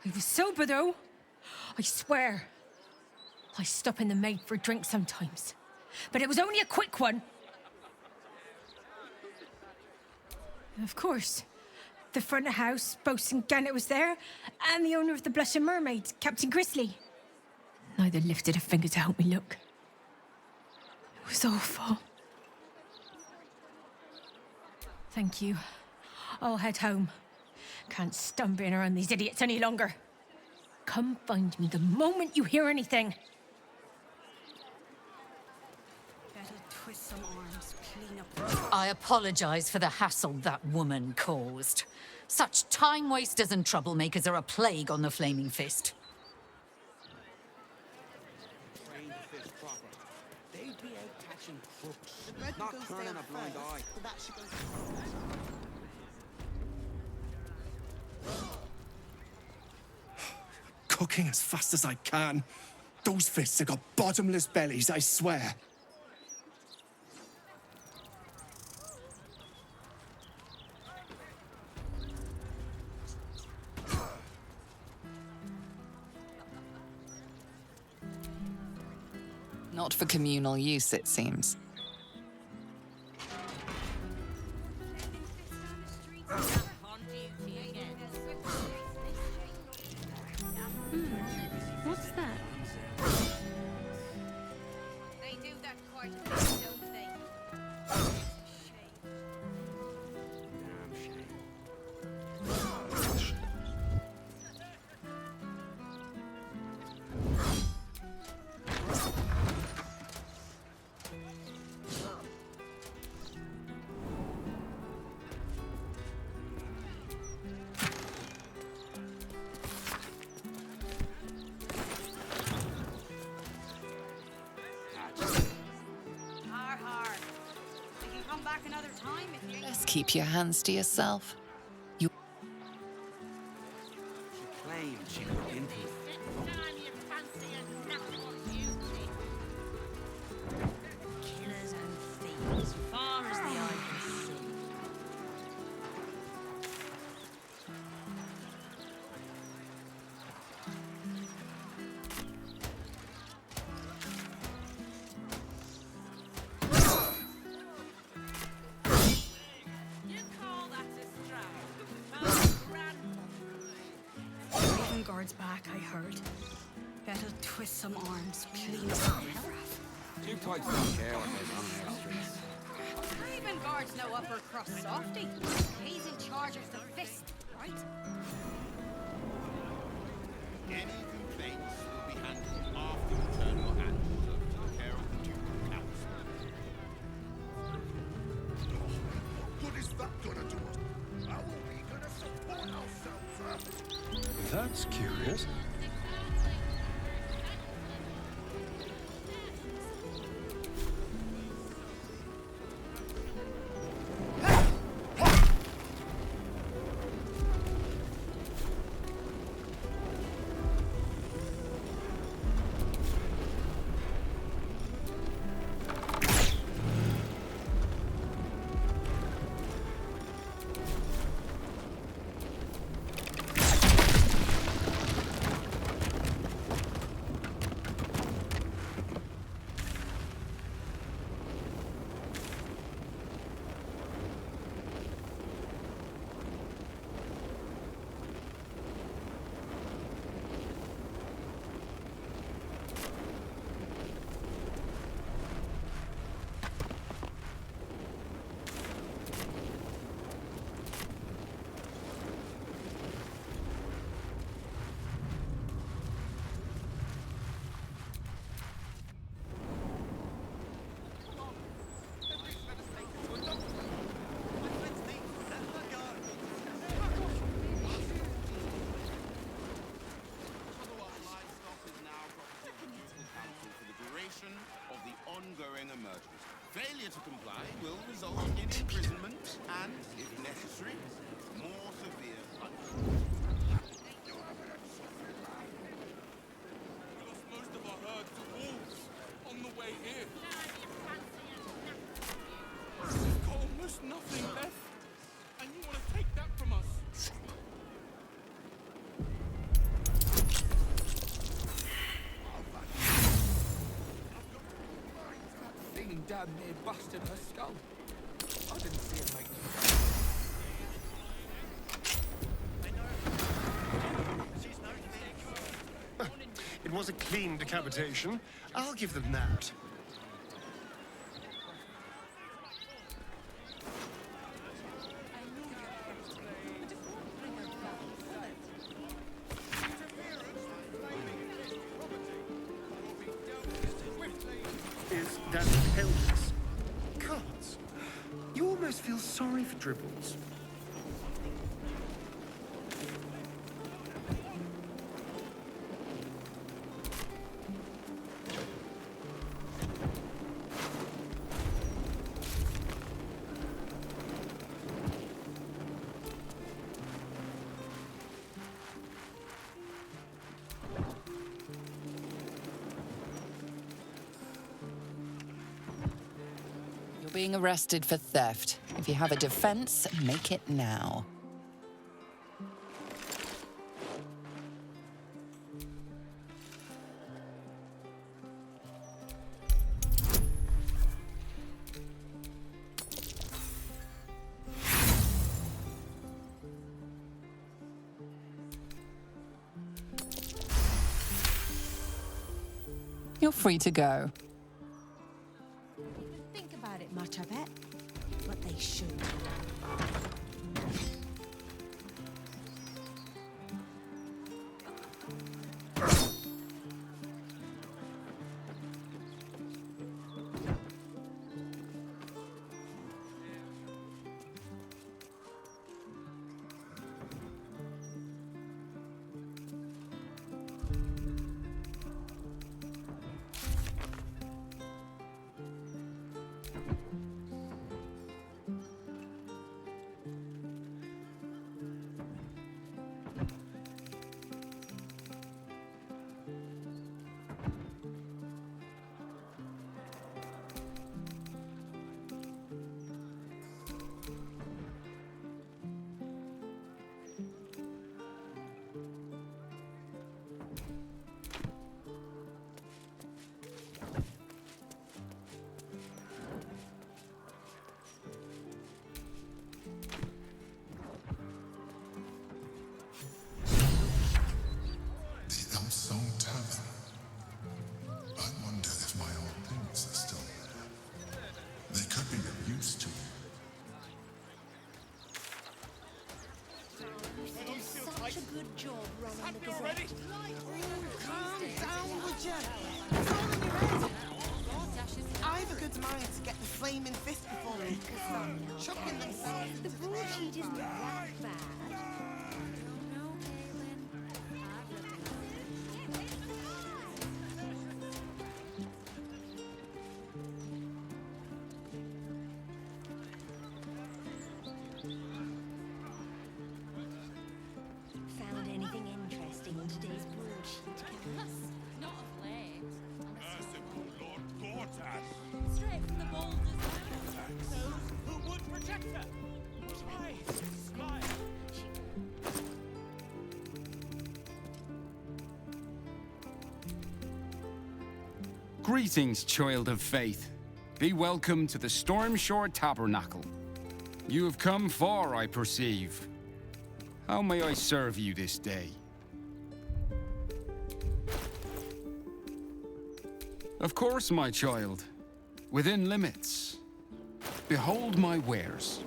I was sober, though. I swear. I stop in the maid for a drink sometimes. But it was only a quick one. Of course. The front of house, Bosun Gannet was there, and the owner of the Blushing Mermaid, Captain Grizzly. Neither lifted a finger to help me look. It was awful. Thank you. I'll head home. Can't stand being around these idiots any longer. Come find me the moment you hear anything. Better twist some arms, clean up. I apologize for the hassle that woman caused. Such time wasters and troublemakers are a plague on the Flaming Fist. Train the fish proper. They'd be out catching crooks, not turning a blind eye. Cooking as fast as I can. Those fists have got bottomless bellies, I swear. Not for communal use, it seems. What's that? They do that quite a bit, don't they? Best keep your hands to yourself. You She claimed she looked into it. Killers and thieves, far as the eye can see. Leaving guards back, I heard. Better twist some arms, clean up. Too tight to don't care what goes on in our streets. Even guards know upper crust softy. He's in charge of the fist, right? Any complaints will be handled after you turn your hands over to the care of the Duke Council. What is that gonna do us? How are we gonna support ourselves? That's curious. ongoing emergency. Failure to comply will result in imprisonment and, if necessary, more severe punishment. We lost most of our herd to wolves on the way here. We've got almost nothing left, and you want to take that from us? Thing damn near busted her skull. I didn't see it make It was a clean decapitation. I'll give them that. Is that elders? Cards. You almost feel sorry for Dribbles. You're being arrested for theft. If you have a defense, make it now. You're free to go. Think about it much, I bet. But they should. I've a good mind to get the flaming fist before me. Chucking themselves. The bullshit isn't that bad. Found anything interesting in today's broadsheet, Cass? Not of late. Merciful Lord Gortash! Straight from the Baldurs Those who would protect her! Try, smile! Greetings, child of faith. Be welcome to the Stormshore Tabernacle. You have come far, I perceive. How may I serve you this day? Of course, my child. Within limits. Behold my wares.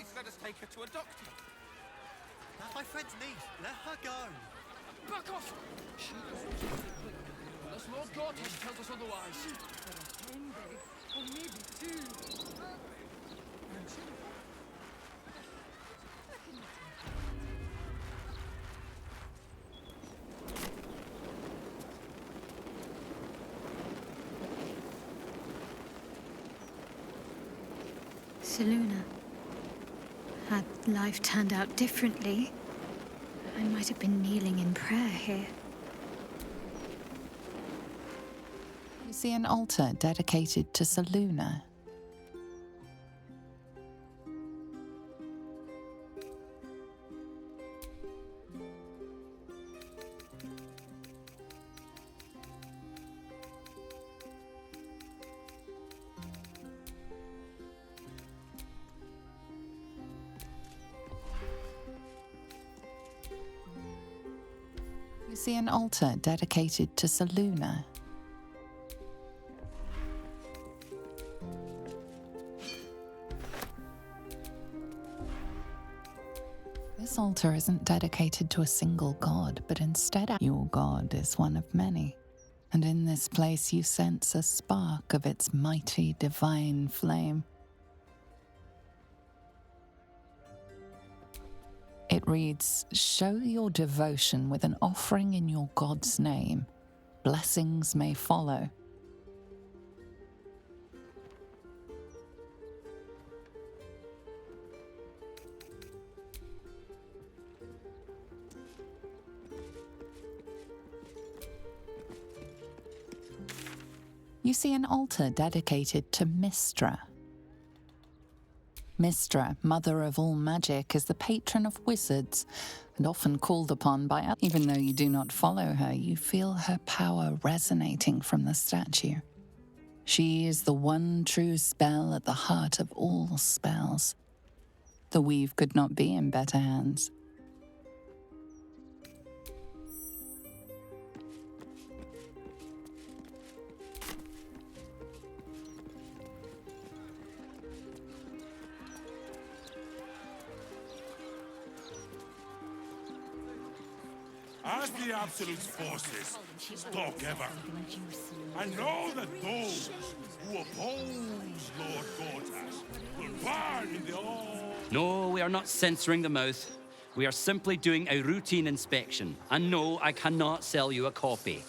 Please let us take her to a doctor. That's my friend's niece. Let her go. Back off! Unless Lord Gortash tells us otherwise. Or maybe two. Seluna, had life turned out differently, I might have been kneeling in prayer here. You see an altar dedicated to Seluna. You see an altar dedicated to Seluna. This altar isn't dedicated to a single god, but instead your god is one of many. And in this place you sense a spark of its mighty divine flame. It reads, "Show your devotion with an offering in your God's name. Blessings may follow." You see an altar dedicated to Mistra. Mistra, mother of all magic, is the patron of wizards and often called upon by others. Even though you do not follow her, you feel her power resonating from the statue. She is the one true spell at the heart of all spells. The weave could not be in better hands. As the Absolute's forces stalk ever, I know that those who oppose Lord Gortash will burn in the all. No, we are not censoring the mouth. We are simply doing a routine inspection. And no, I cannot sell you a copy.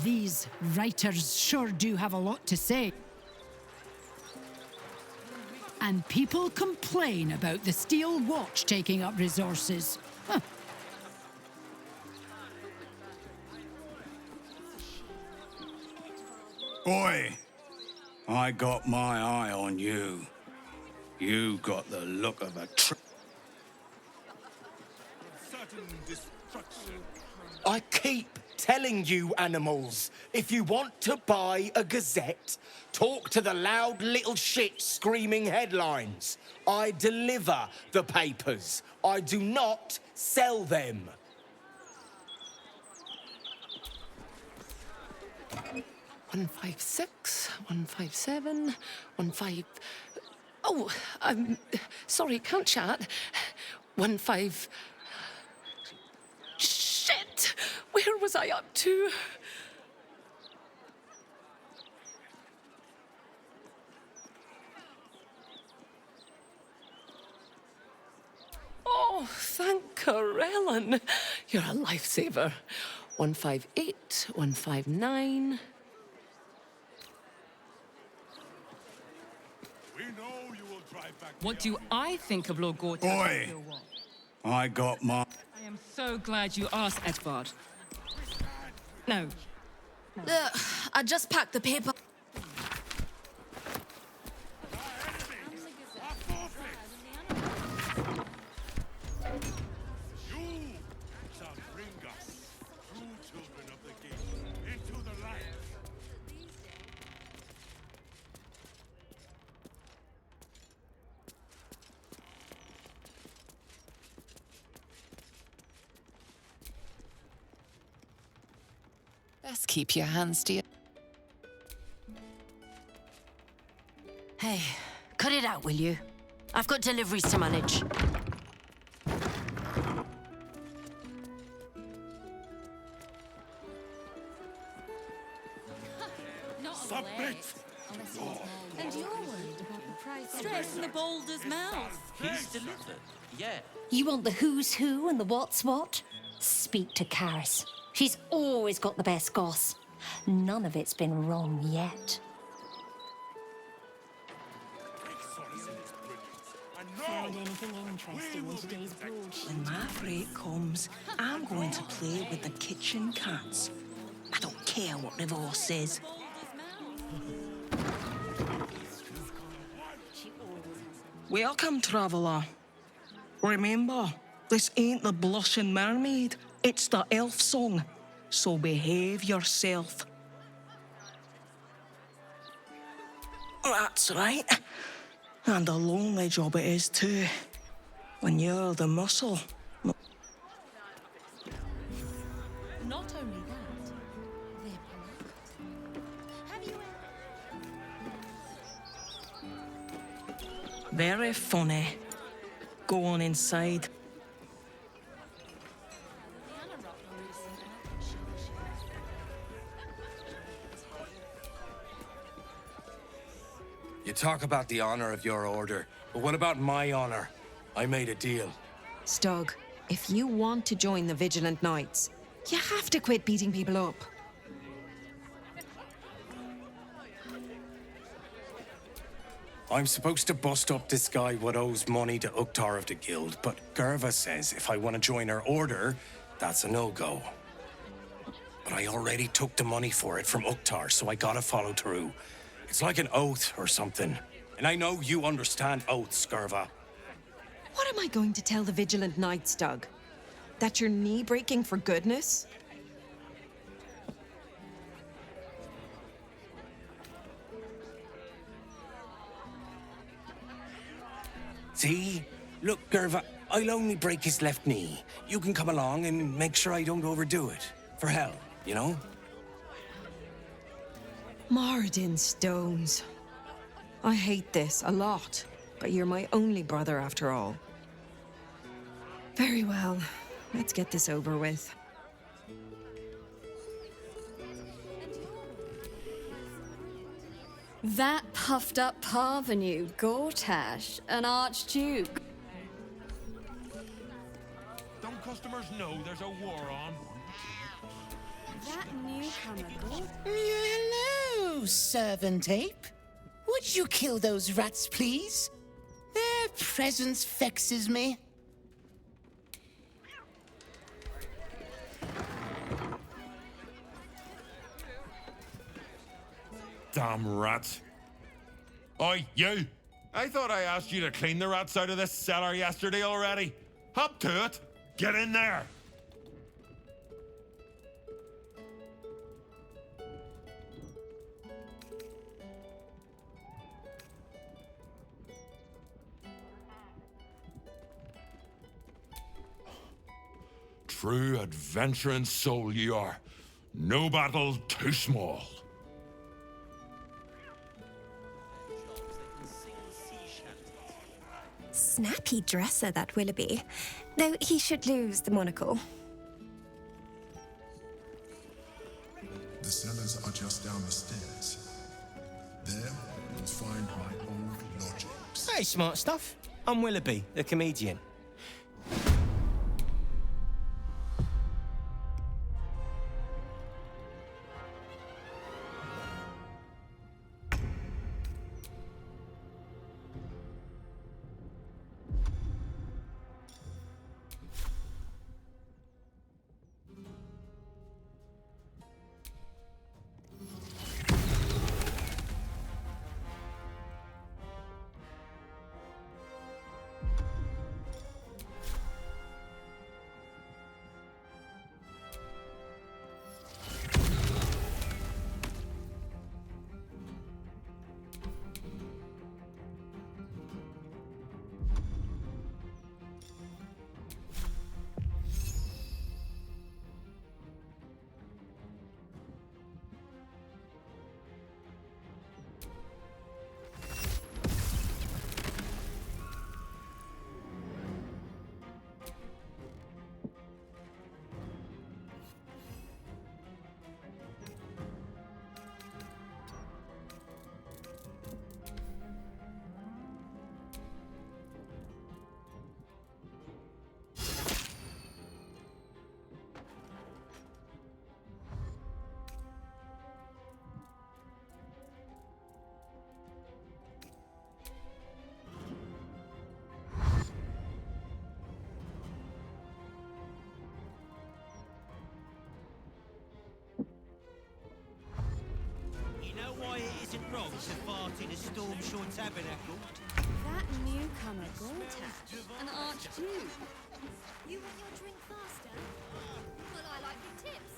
These writers sure do have a lot to say. And people complain about the steel watch taking up resources. Huh. Oi! I got my eye on you. You got the look of a I keep telling you animals, if you want to buy a gazette, talk to the loud little shit screaming headlines. I deliver the papers. I do not sell them. 156, 157, 15... Oh, sorry, can't chat. 15... Shit! Where was I up to? Oh, thank Corellin. You're a lifesaver. 158, 159... What do I think of Lord Gortash? Oi! I got my... I am so glad you asked, Edvard. No. I just packed the paper. Best keep your hands to your... Hey, cut it out, will you? I've got deliveries to manage. Submit! And you're worried about the price. Straight from the Baldurs mouth. He's delivered. Yeah. You want the who's who and the what's what? Speak to Karis. She's always got the best goss. None of it's been wrong yet. Found anything interesting in today's broadsheet? When my freight comes, I'm going to play with the kitchen cats. I don't care what the boss says. Welcome, traveller. Remember, this ain't the blushing mermaid. It's the elf song. So behave yourself. That's right. And a lonely job it is too. When you're the muscle. Not only that, they're polite. Have you Very funny. Go on inside. You talk about the honor of your order, but what about my honor? I made a deal. Stug, if you want to join the Vigilant Knights, you have to quit beating people up. I'm supposed to bust up this guy what owes money to Uktar of the Guild, but Gerva says if I want to join her order, that's a no-go. But I already took the money for it from Uktar, so I gotta follow through. It's like an oath or something. And I know you understand oaths, Gerva. What am I going to tell the Vigilant Knights, Doug? That you're knee-breaking for goodness? See? Look, Gerva, I'll only break his left knee. You can come along and make sure I don't overdo it. For hell, you know? Mardin Stones. I hate this a lot, but you're my only brother after all. Very well. Let's get this over with. That puffed up parvenu, Gortash, an archduke. Don't customers know there's a war on? That newcomer, Hello, servant ape. Would you kill those rats, please? Their presence vexes me. Damn rats. Oi, you! I thought I asked you to clean the rats out of this cellar yesterday already. Hop to it. Get in there. True adventuring soul you are. No battle too small. Snappy dresser, that Willoughby. Though he should lose the monocle. The cellars are just down the stairs. There, you'll find my old lodgings. Hey, smart stuff. I'm Willoughby, the comedian. why it isn't wrong to fart in a Stormshore tabernacle? That newcomer, Gortash, an archduke. You want your drink faster? Well, I like big tips.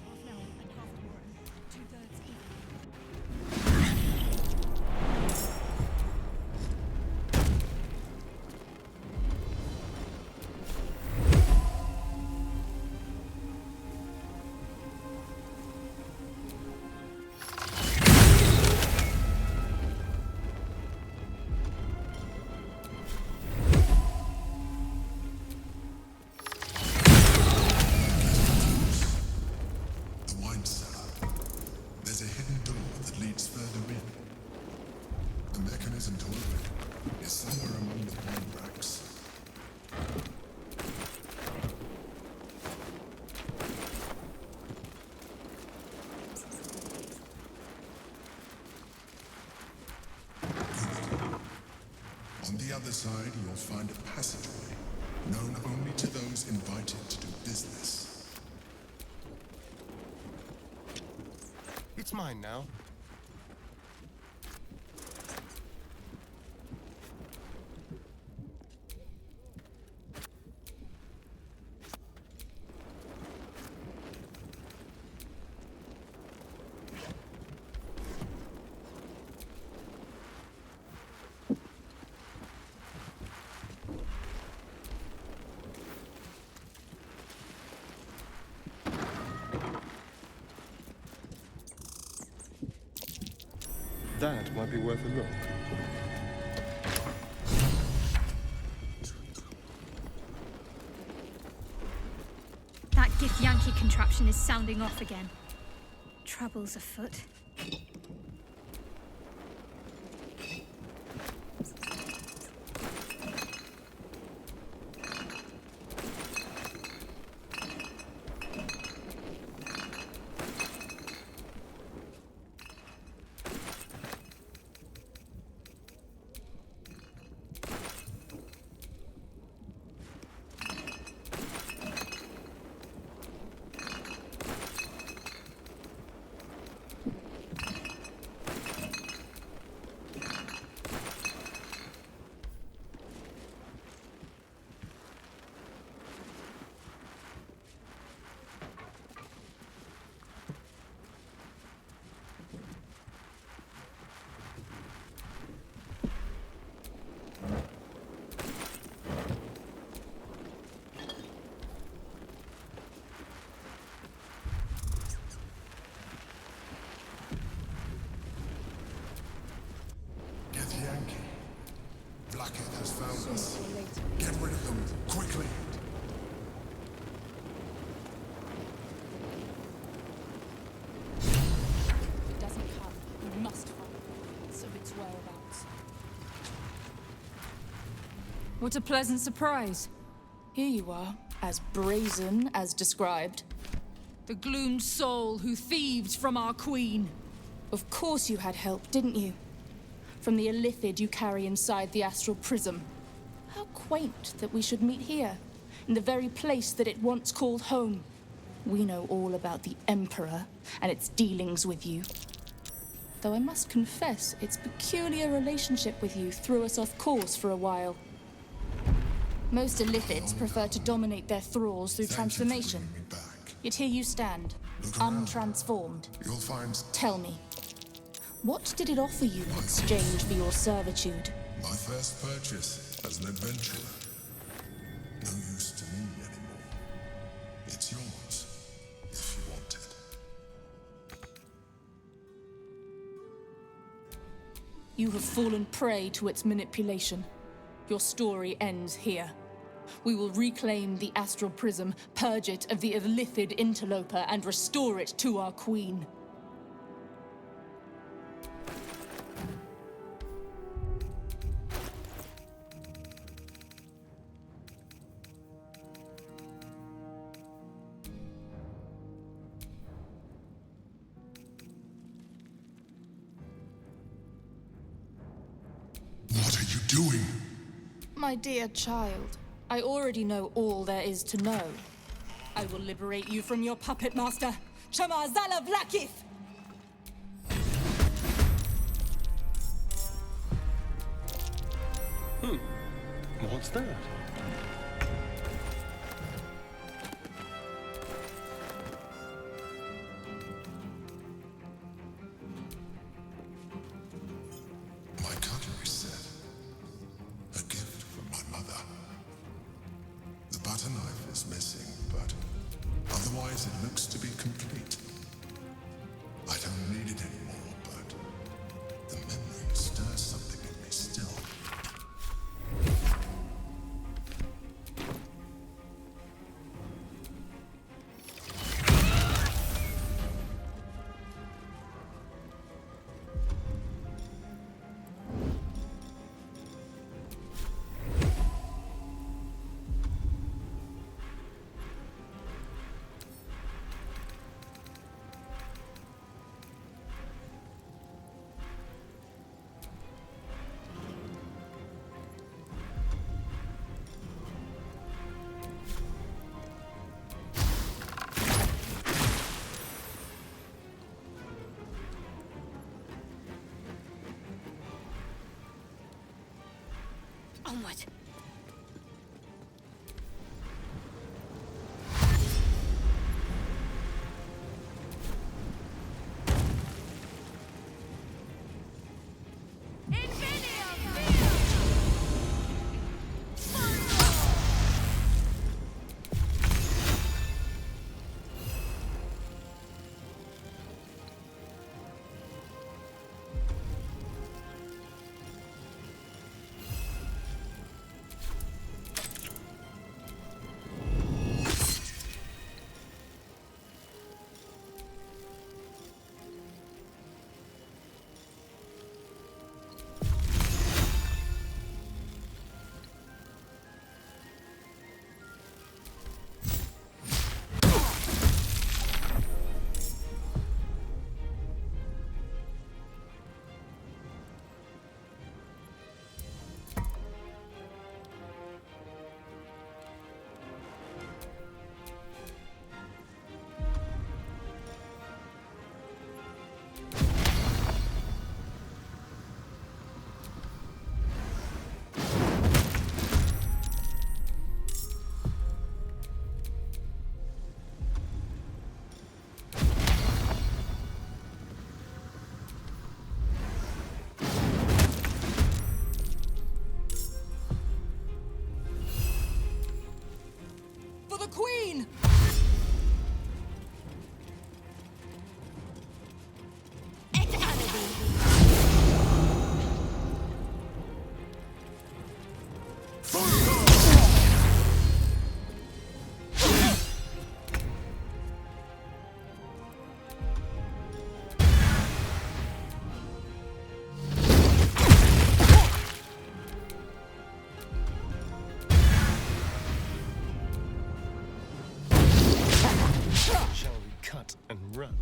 Half an hour and half an hour. 2/3 even. The wine cellar. There's a hidden door that leads further in. The mechanism to open it is somewhere among the wine racks. On the other side, you'll find a passageway, known only to those invited to do business. It's mine now. That might be worth a look. That Githyanki contraption is sounding off again. Trouble's afoot. Githyanki. Blackhead has found us. Get rid of them, quickly. It doesn't come. We must find it, of its whereabouts. What a pleasant surprise. Here you are, as brazen as described. The gloomed soul who thieved from our queen. Of course you had help, didn't you? From the illithid you carry inside the astral prism. How quaint that we should meet here, in the very place that it once called home. We know all about the Emperor and its dealings with you. Though I must confess, its peculiar relationship with you threw us off course for a while. Most illithids prefer to dominate their thralls through transformation. Yet here you stand, untransformed. You'll find... Tell me, what did it offer you in exchange for your servitude? My first purchase as an adventurer. No use to me anymore. It's yours, if you want it. You have fallen prey to its manipulation. Your story ends here. We will reclaim the astral prism, purge it of the illithid interloper, and restore it to our queen. What are you doing? My dear child, I already know all there is to know. I will liberate you from your puppet master, Chamazala Vlakith! What's that? My cutlery set. A gift from my mother. The butter knife is missing, but otherwise it looks to be complete. I don't need it anymore, but the memory stirs something in me still. Onward. Queen! And run.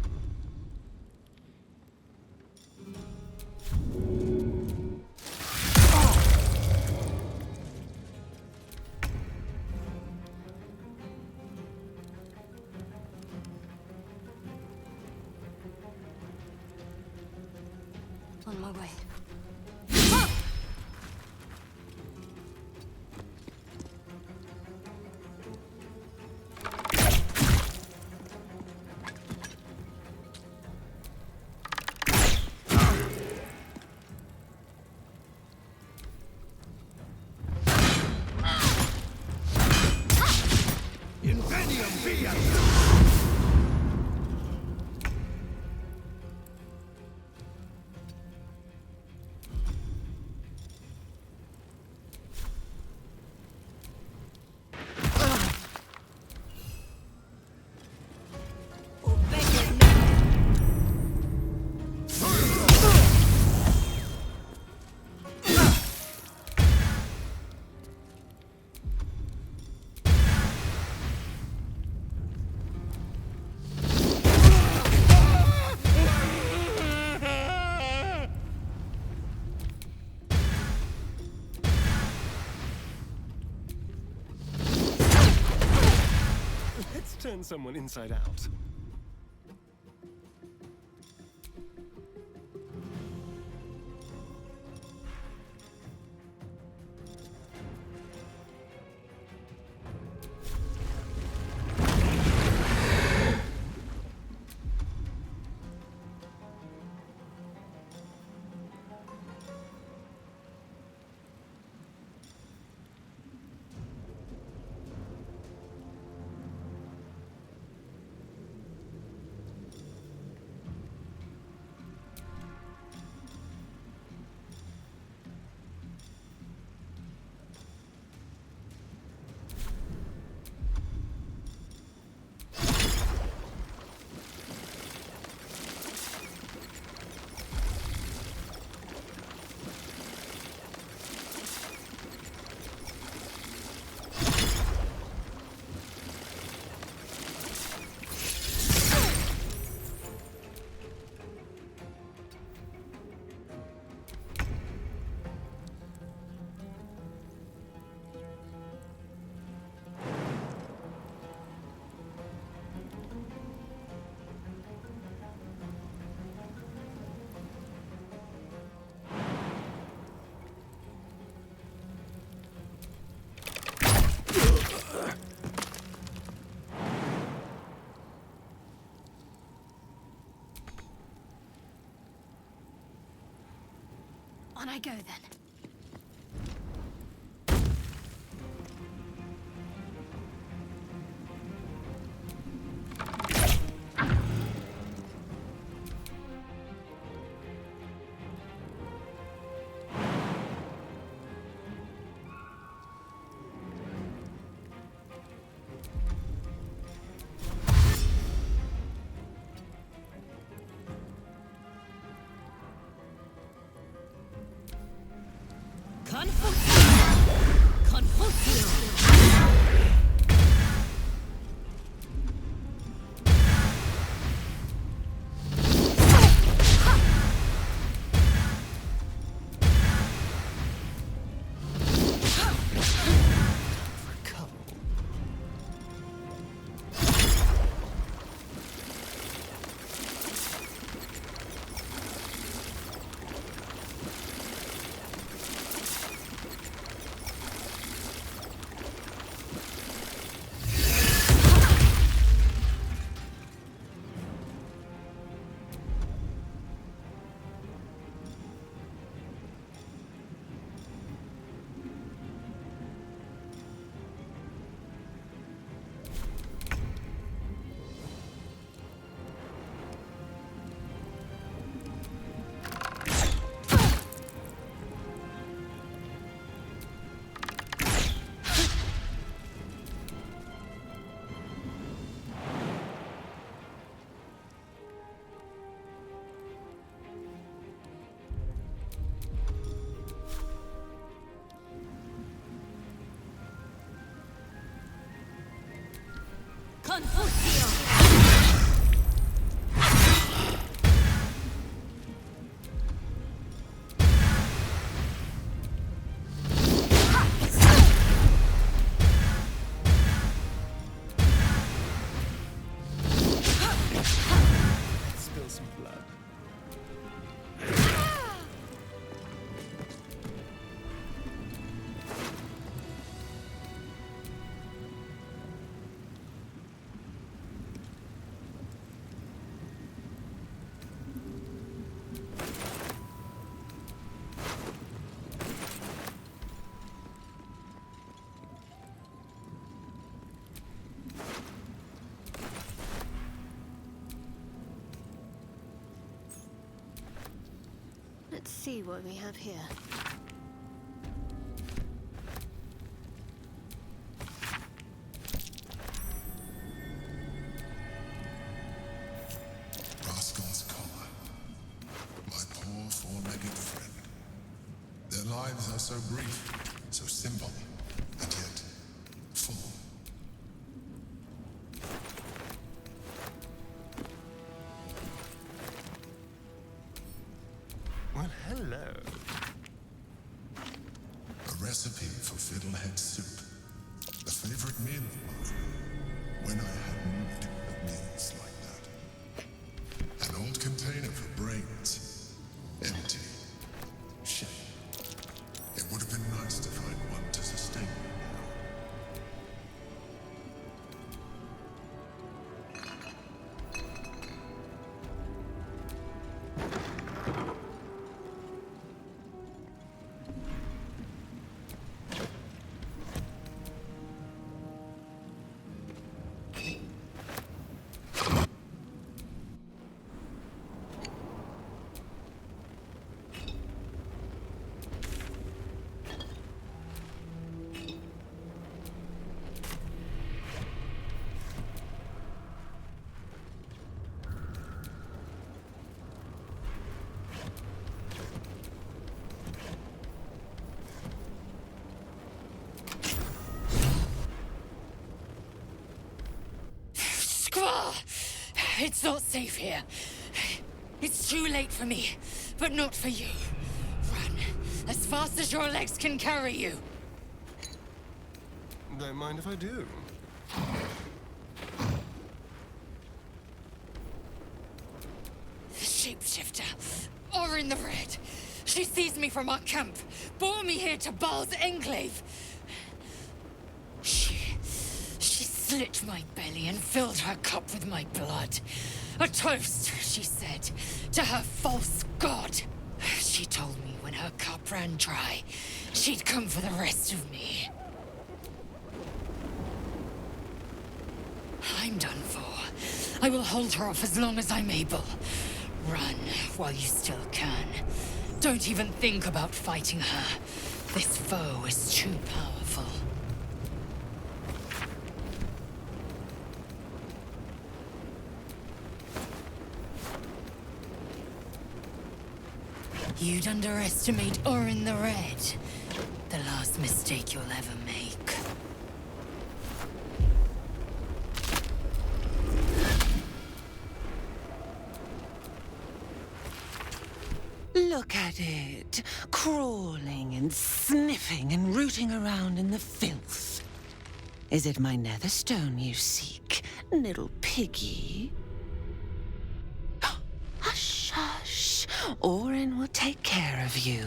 On my way. turn someone inside out. On I go then. Spill some blood. Let's see what we have here. Rascal's collar. My poor four-legged friend. Their lives are so brief, so simple, and yet full. Well, hello. A recipe for fiddlehead soup. A favorite meal of mine. when I had need of meals like that. An old container for brains. Empty. Shame. It would have been nice to find one to sustain me now. It's not safe here. It's too late for me, but not for you. Run as fast as your legs can carry you. Don't mind if I do. The shapeshifter, or in the red. She seized me from our camp, bore me here to Baal's enclave. She slit my belly and filled her cup with my blood. A toast, she said, to her false god. She told me when her cup ran dry, she'd come for the rest of me. I'm done for. I will hold her off as long as I'm able. Run while you still can. Don't even think about fighting her. This foe is too powerful. You'd underestimate Orin the Red. The last mistake you'll ever make. Look at it, crawling and sniffing and rooting around in the filth. Is it my netherstone you seek, little piggy? Hush, hush. Orin will take care of you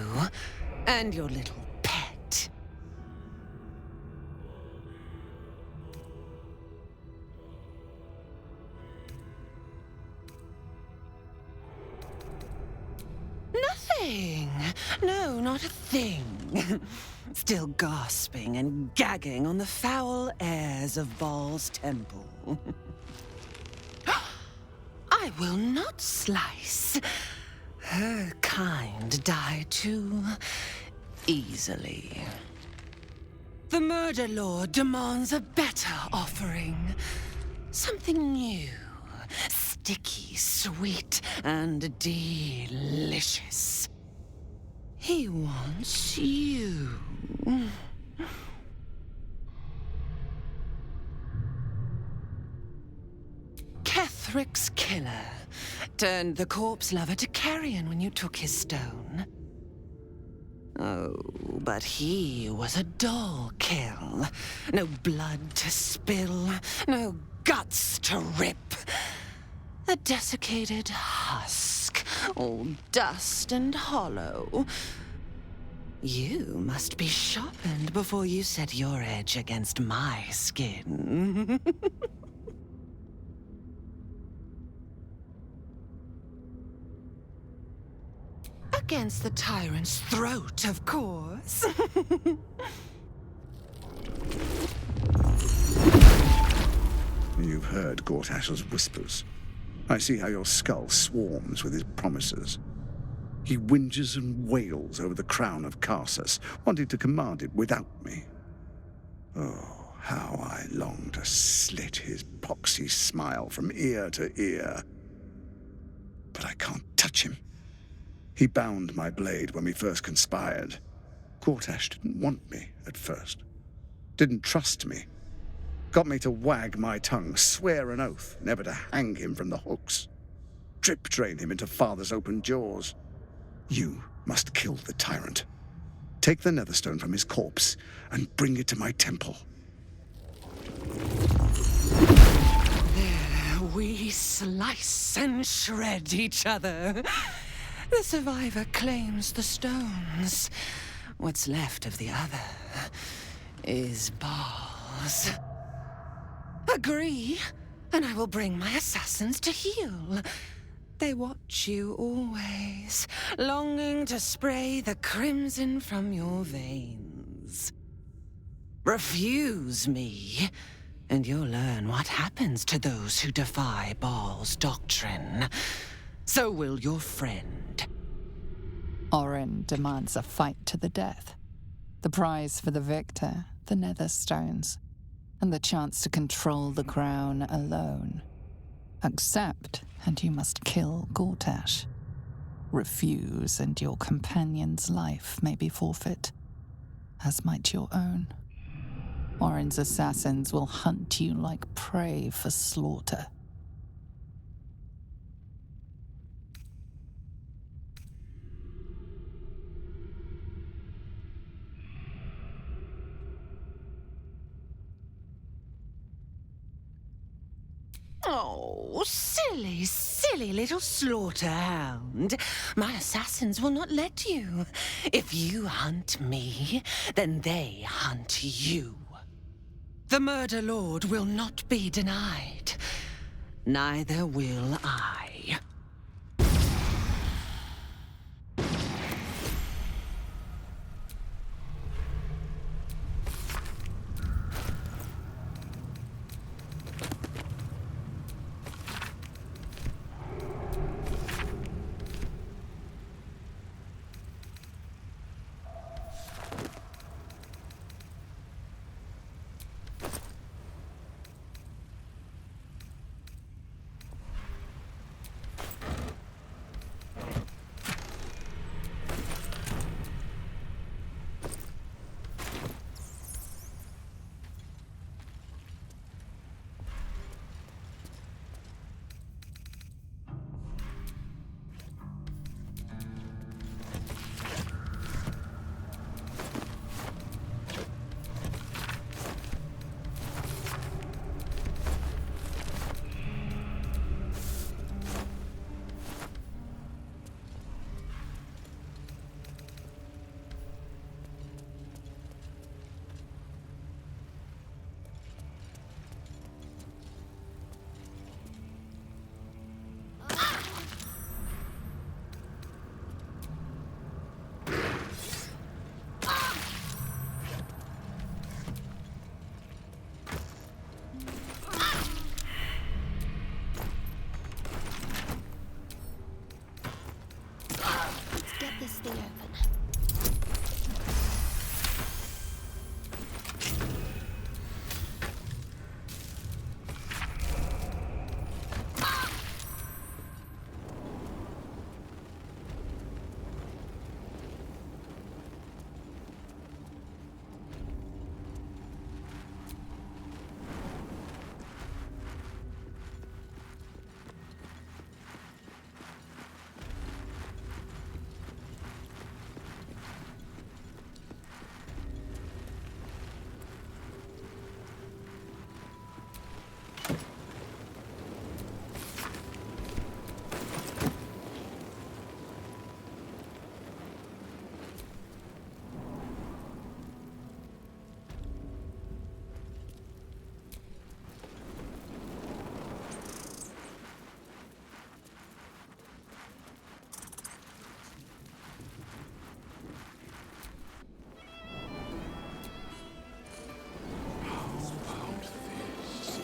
and your little pet. Nothing. No, not a thing. Still gasping and gagging on the foul airs of Baal's temple. I will not slice. Her kind die too easily. The Murder Lord demands a better offering. Something new, sticky, sweet, and delicious. He wants you. Kethric's killer turned the corpse lover to carrion when you took his stone. Oh, but he was a dull kill. No blood to spill, no guts to rip. A desiccated husk, all dust and hollow. You must be sharpened before you set your edge against my skin. Against the tyrant's throat, of course. You've heard Gortash's whispers. I see how your skull swarms with his promises. He whinges and wails over the crown of Karsus, wanting to command it without me. Oh, how I long to slit his poxy smile from ear to ear. But I can't touch him. He bound my blade when we first conspired. Gortash didn't want me at first. Didn't trust me. Got me to wag my tongue, swear an oath never to hang him from the hooks. Drip-drain him into father's open jaws. You must kill the tyrant. Take the netherstone from his corpse and bring it to my temple. we slice and shred each other. The survivor claims the stones. What's left of the other is balls. Agree, and I will bring my assassins to heal. They watch you always, longing to spray the crimson from your veins. Refuse me, and you'll learn what happens to those who defy Baal's doctrine. So will your friend. Orin demands a fight to the death. The prize for the victor, the nether stones, and the chance to control the crown alone. Accept, and you must kill Gortash. Refuse, and your companion's life may be forfeit, as might your own. Orin's assassins will hunt you like prey for slaughter. Oh, silly, silly little slaughterhound. My assassins will not let you. If you hunt me, then they hunt you. The murder lord will not be denied. Neither will I.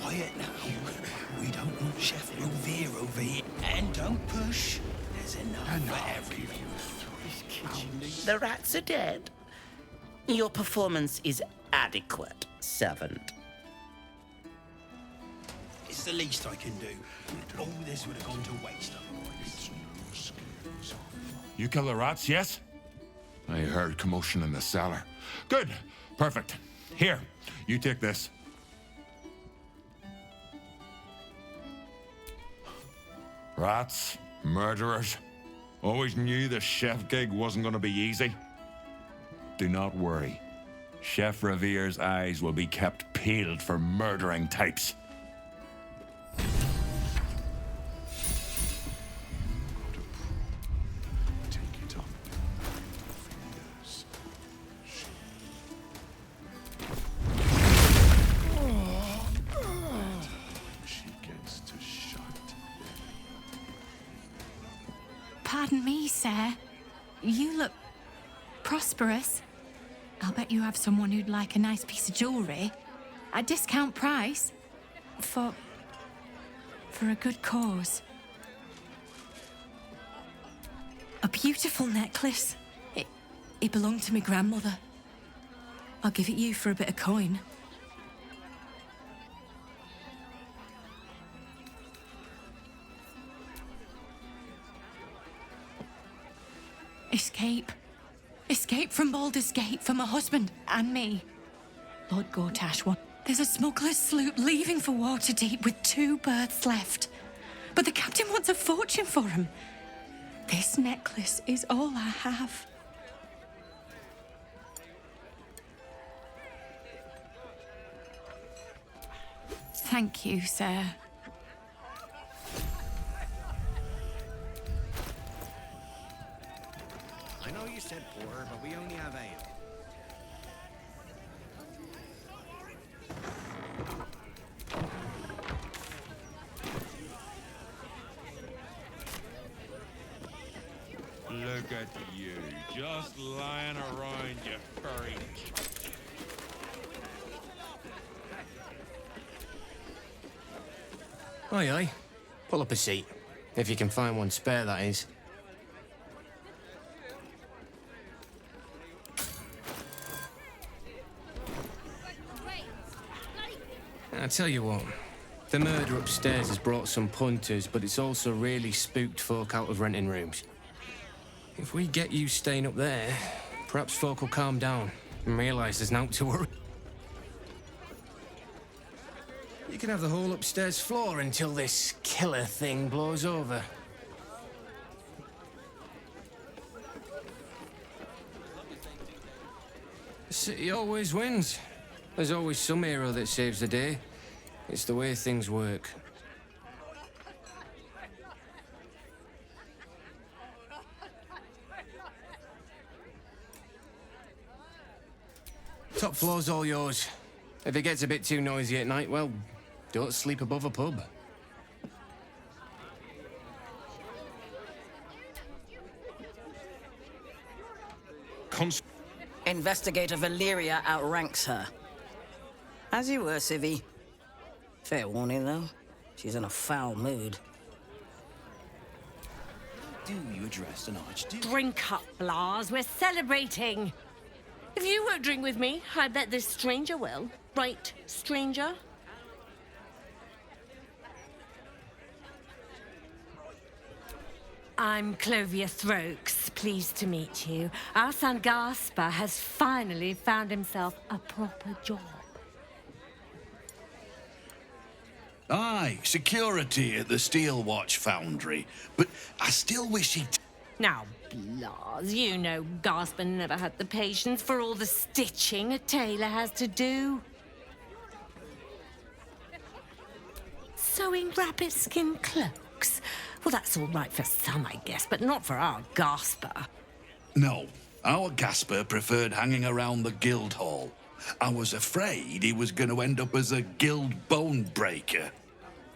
Quiet now. We don't want Chef Rovere over here. And don't push. There's enough for everyone. The rats are dead. Your performance is adequate, servant. It's the least I can do. All this would have gone to waste otherwise. You kill the rats, yes? I heard commotion in the cellar. Good. Perfect. Here, you take this. Rats, murderers. Always knew the chef gig wasn't going to be easy. Do not worry. Chef Revere's eyes will be kept peeled for murdering types. Pardon me, sir. You look prosperous. I'll bet you have someone who'd like a nice piece of jewellery. At discount price. For a good cause. A beautiful necklace. It belonged to my grandmother. I'll give it you for a bit of coin. Escape. Escape from Baldurs Gate for my husband and me. Lord Gortash won. There's a smuggler's sloop leaving for Waterdeep with 2 berths left. But the captain wants a fortune for him. This necklace is all I have. Thank you, sir. I know you said poor, but we only have ale. Look at you, just lying around, you furry. Aye, aye. Pull up a seat. If you can find one spare, that is. I tell you what, the murder upstairs has brought some punters, but it's also really spooked folk out of renting rooms. If we get you staying up there, perhaps folk will calm down and realise there's naught to worry. You can have the whole upstairs floor until this killer thing blows over. The city always wins. There's always some hero that saves the day. It's the way things work. Top floor's all yours. If it gets a bit too noisy at night, well, don't sleep above a pub. Investigator Valyria outranks her. As you were, Civvy. Fair warning, though. She's in a foul mood. Do you address an archduke? Drink up, Blas. We're celebrating. If you won't drink with me, I bet this stranger will. Right, stranger? I'm Clovia Throaks. Pleased to meet you. Our son Gaspar has finally found himself a proper job. Aye, security at the Steel Watch Foundry. But I still wish he'd... Now, Blas, you know Gaspar never had the patience for all the stitching a tailor has to do. Sewing rabbit-skin cloaks? Well, that's all right for some, I guess, but not for our Gaspar. No, our Gaspar preferred hanging around the guild hall. I was afraid he was going to end up as a guild bone breaker.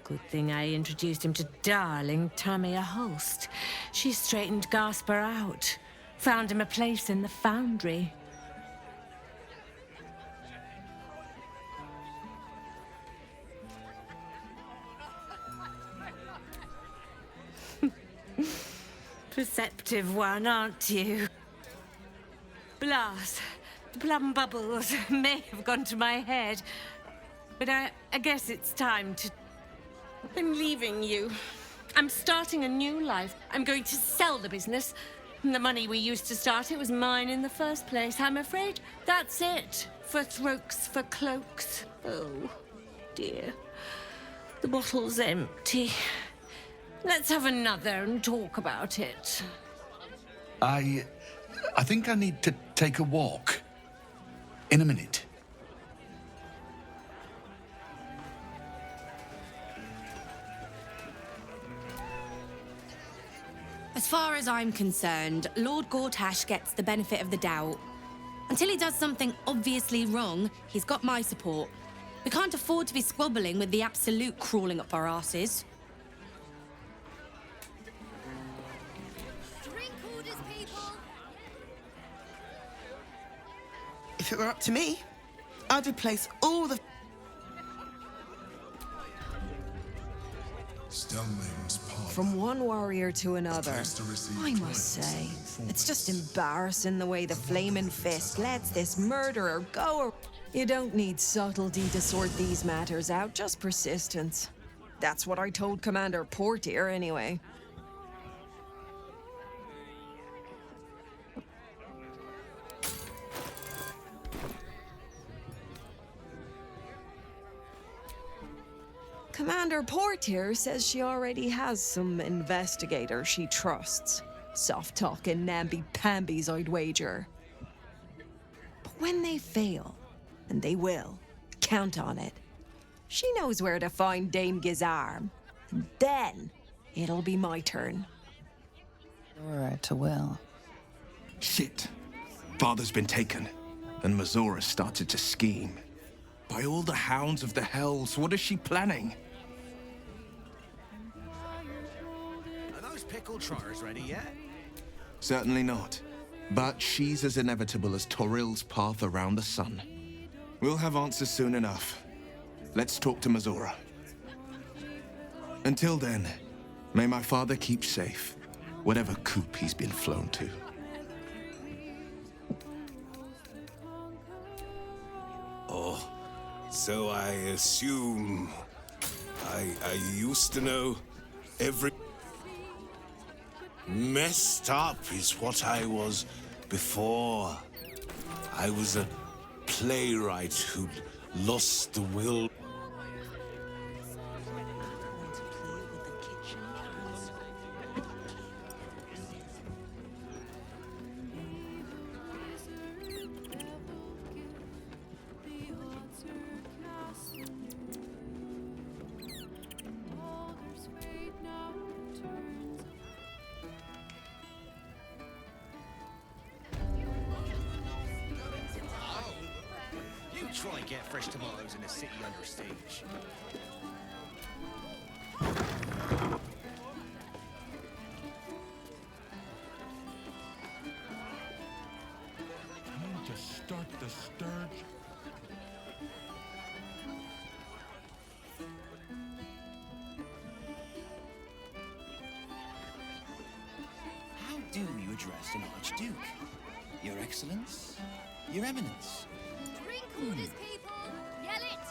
Good thing I introduced him to darling Tamia Holst. She straightened Gaspar out, found him a place in the foundry. Perceptive one, aren't you? Blas, the plum bubbles may have gone to my head, but I guess it's time to... I'm leaving you. I'm starting a new life. I'm going to sell the business. The money we used to start it was mine in the first place. I'm afraid that's it for Throaks for Cloaks. Oh, dear. The bottle's empty. Let's have another and talk about it. I think I need to take a walk. In a minute. As far as I'm concerned, Lord Gortash gets the benefit of the doubt. Until he does something obviously wrong, he's got my support. We can't afford to be squabbling with the Absolute crawling up our arses. If it were up to me, I'd replace all the... From one warrior to another. I must say, it's just embarrassing the way the Flaming Fist lets this murderer go. You don't need subtlety to sort these matters out, just persistence. That's what I told Commander Portier, anyway. Commander Portier says she already has some investigators she trusts. Soft-talking namby-pambies, I'd wager. But when they fail, and they will, count on it, she knows where to find Dame Gizarm. And then, it'll be my turn. Or to will. Shit. Father's been taken, and Mazora started to scheme. By all the hounds of the hells, what is she planning? Are those pickled trotters ready yet? Certainly not. But she's as inevitable as Toril's path around the sun. We'll have answers soon enough. Let's talk to Mazora. Until then, may my father keep safe, whatever coop he's been flown to. Oh, so I assume I used to know every... Messed up is what I was before. I was a playwright who'd lost the will. Try and get fresh tomatoes in a city under siege. Time to start the sturge. How do you address an Archduke? Your Excellence? Your Eminence? Orders, people! Yell it!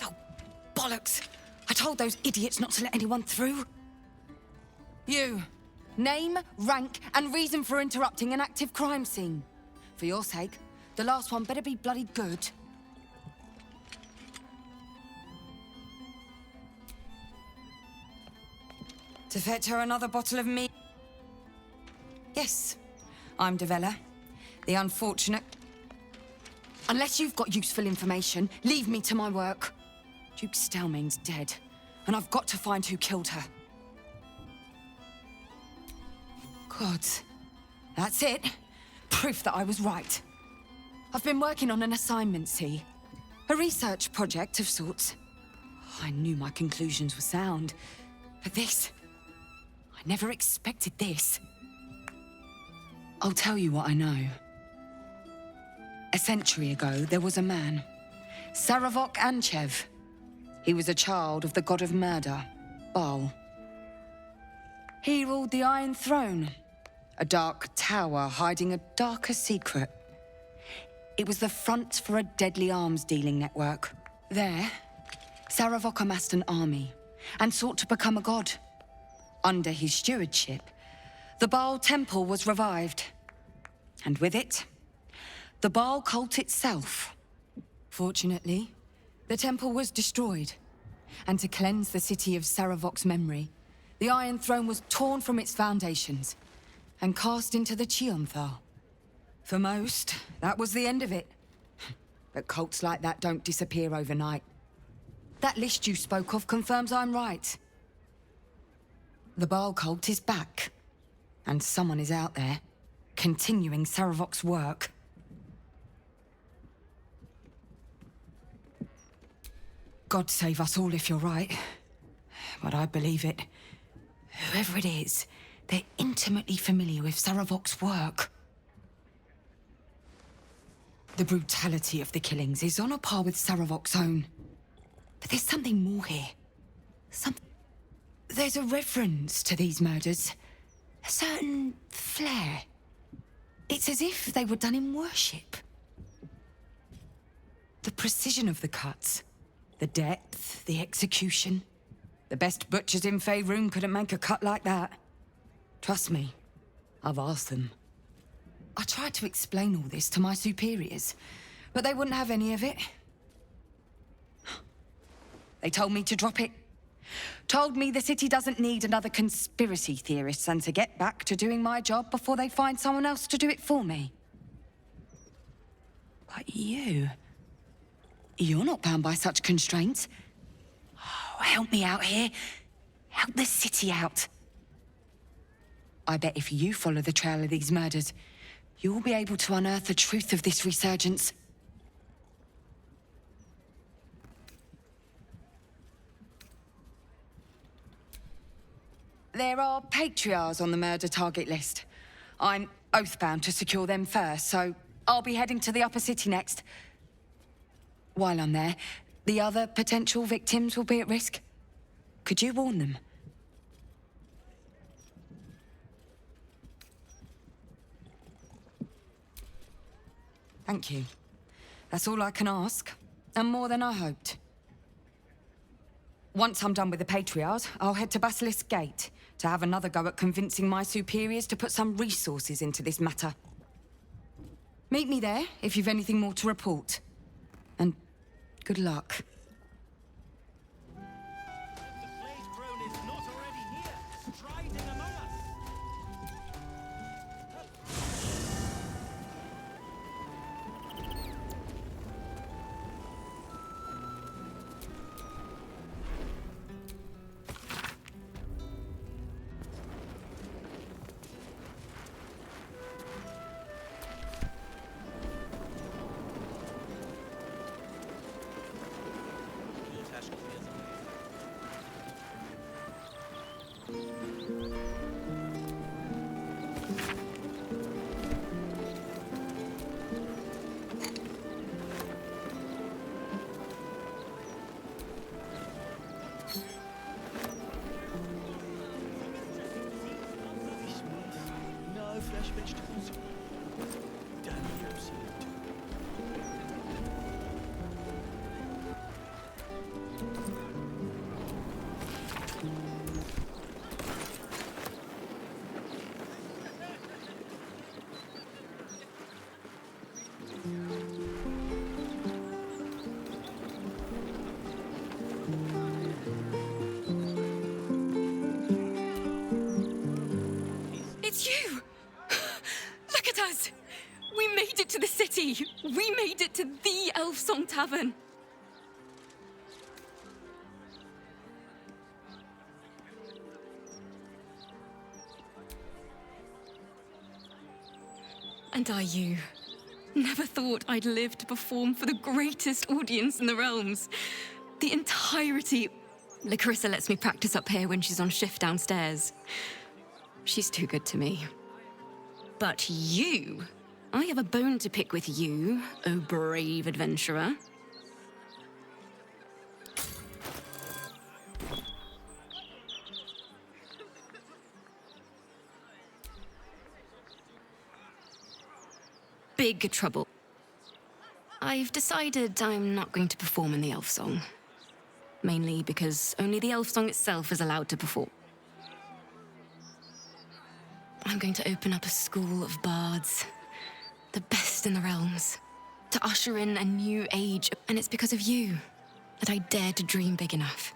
Oh, bollocks! I told those idiots not to let anyone through. You. Name, rank, and reason for interrupting an active crime scene. For your sake, the last one better be bloody good. To fetch her another bottle of meat. Yes, I'm Devella, the unfortunate. Unless you've got useful information, leave me to my work. Duke Stelmane's dead, and I've got to find who killed her. God, that's it. Proof that I was right. I've been working on an assignment, see? A research project of sorts. I knew my conclusions were sound, but this... I never expected this. I'll tell you what I know. A century ago, there was a man, Saravok Anchev. He was a child of the god of murder, Baal. He ruled the Iron Throne, a dark tower hiding a darker secret. It was the front for a deadly arms-dealing network. There, Saravok amassed an army and sought to become a god. Under his stewardship, the Baal temple was revived. And with it, the Baal cult itself. Fortunately, the temple was destroyed. And to cleanse the city of Saravok's memory, the Iron Throne was torn from its foundations and cast into the Chionthar. For most, that was the end of it. But cults like that don't disappear overnight. That list you spoke of confirms I'm right. The Baal cult is back, and someone is out there, continuing Saravok's work. God save us all if you're right. But I believe it. Whoever it is, they're intimately familiar with Saravok's work. The brutality of the killings is on a par with Saravok's own. But there's something more here. There's a reverence to these murders. A certain flair. It's as if they were done in worship. The precision of the cuts. The depth, the execution. The best butchers in Faerun couldn't make a cut like that. Trust me, I've asked them. I tried to explain all this to my superiors, but they wouldn't have any of it. They told me to drop it. Told me the city doesn't need another conspiracy theorist and to get back to doing my job before they find someone else to do it for me. But you're not bound by such constraints. Oh, help me out here. Help the city out. I bet if you follow the trail of these murders, you'll be able to unearth the truth of this resurgence. There are patriarchs on the murder target list. I'm oath-bound to secure them first, so I'll be heading to the upper city next. While I'm there, the other potential victims will be at risk. Could you warn them? Thank you. That's all I can ask, and more than I hoped. Once I'm done with the patriarchs, I'll head to Baldurs Gate to have another go at convincing my superiors to put some resources into this matter. Meet me there if you've anything more to report. And good luck. It's you! Look at us! We made it to the city! We made it to the Elf Song Tavern! And are you? Never thought I'd live to perform for the greatest audience in the realms. The entirety... Larissa lets me practice up here when she's on shift downstairs. She's too good to me. But you... I have a bone to pick with you, oh brave adventurer. Big trouble. I've decided I'm not going to perform in the elf song. Mainly because only the elf song itself is allowed to perform. I'm going to open up a school of bards, the best in the realms, to usher in a new age, and it's because of you that I dare to dream big enough.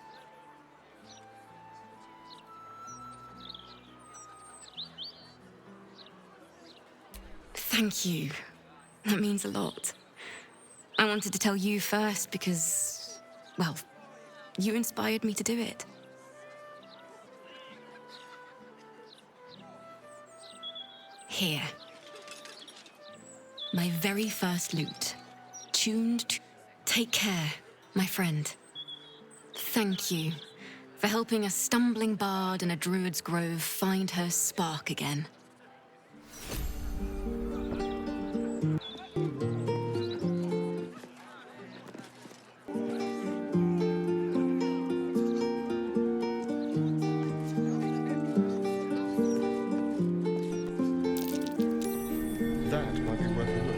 Thank you. That means a lot. I wanted to tell you first because, well, you inspired me to do it. Here. My very first lute. Tuned to... Take care, my friend. Thank you for helping a stumbling bard in a druid's grove find her spark again. That might be worth a look.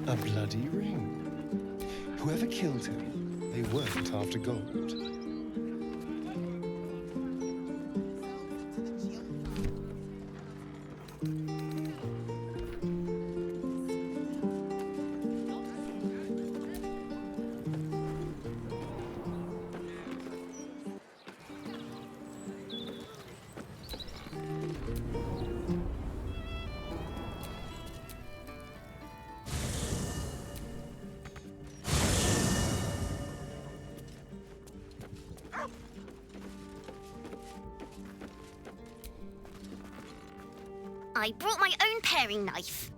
A bloody ring. Whoever killed him, they weren't after gold. I brought my own paring knife.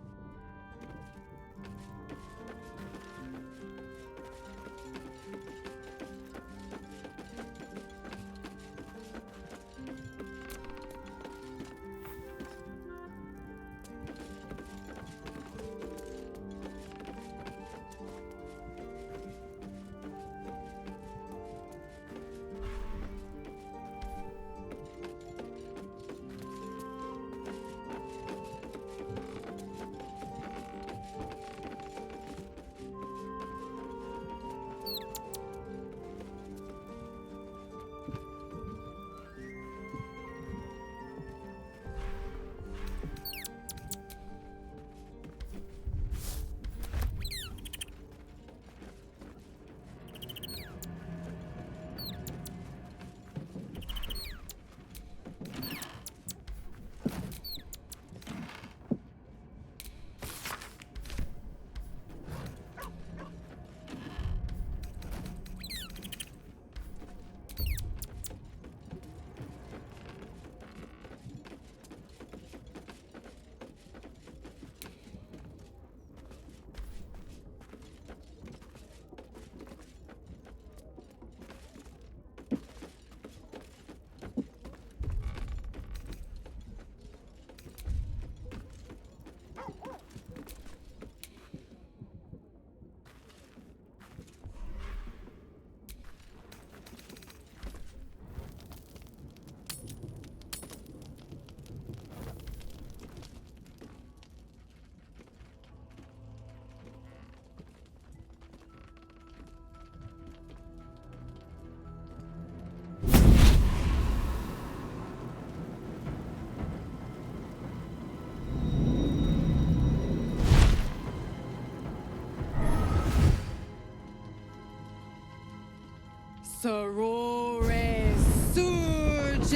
Sorore surge,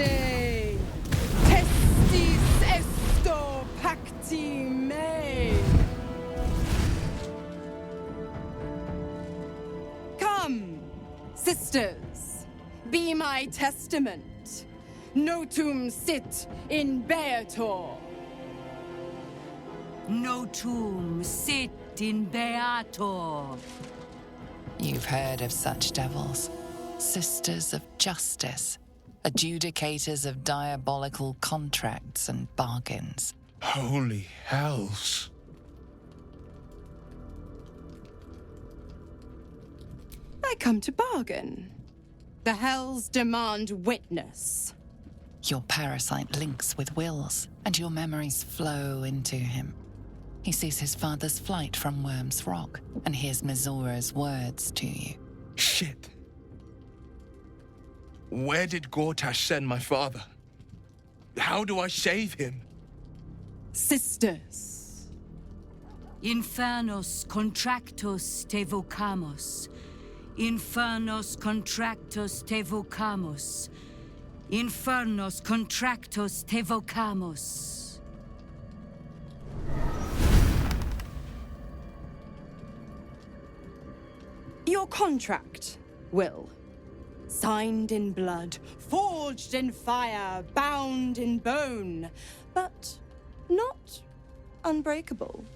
testis esto pacti me. Come, sisters, be my testament. Notum sit in beator. Notum sit in beator. You've heard of such devils. Sisters of justice, adjudicators of diabolical contracts and bargains. Holy hells. I come to bargain. The hells demand witness. Your parasite links with Will's, and your memories flow into him. He sees his father's flight from Worm's Rock, and hears Mizora's words to you. Shit. Where did Gortash send my father? How do I save him? Sisters. Infernos contractos te vocamos. Infernos contractos te vocamos. Infernos contractos te vocamos. Your contract, Will. Signed in blood, forged in fire, bound in bone, but not unbreakable.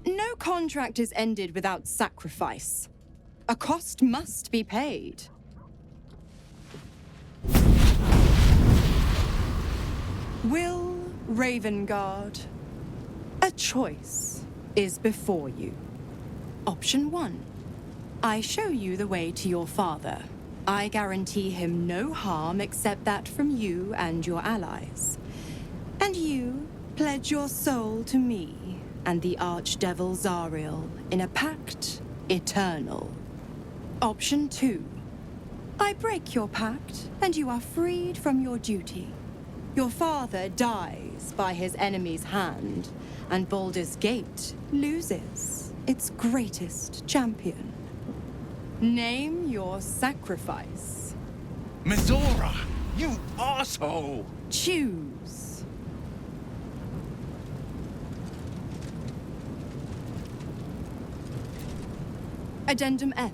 No contract is ended without sacrifice. A cost must be paid. Will Ravengard, a choice is before you. Option 1. I show you the way to your father. I guarantee him no harm except that from you and your allies. And you pledge your soul to me and the Archdevil Zariel in a pact eternal. Option 2. I break your pact and you are freed from your duty. Your father dies by his enemy's hand, and Baldurs Gate loses its greatest champion. Name your sacrifice. Mizora, you asshole! Choose. Addendum F.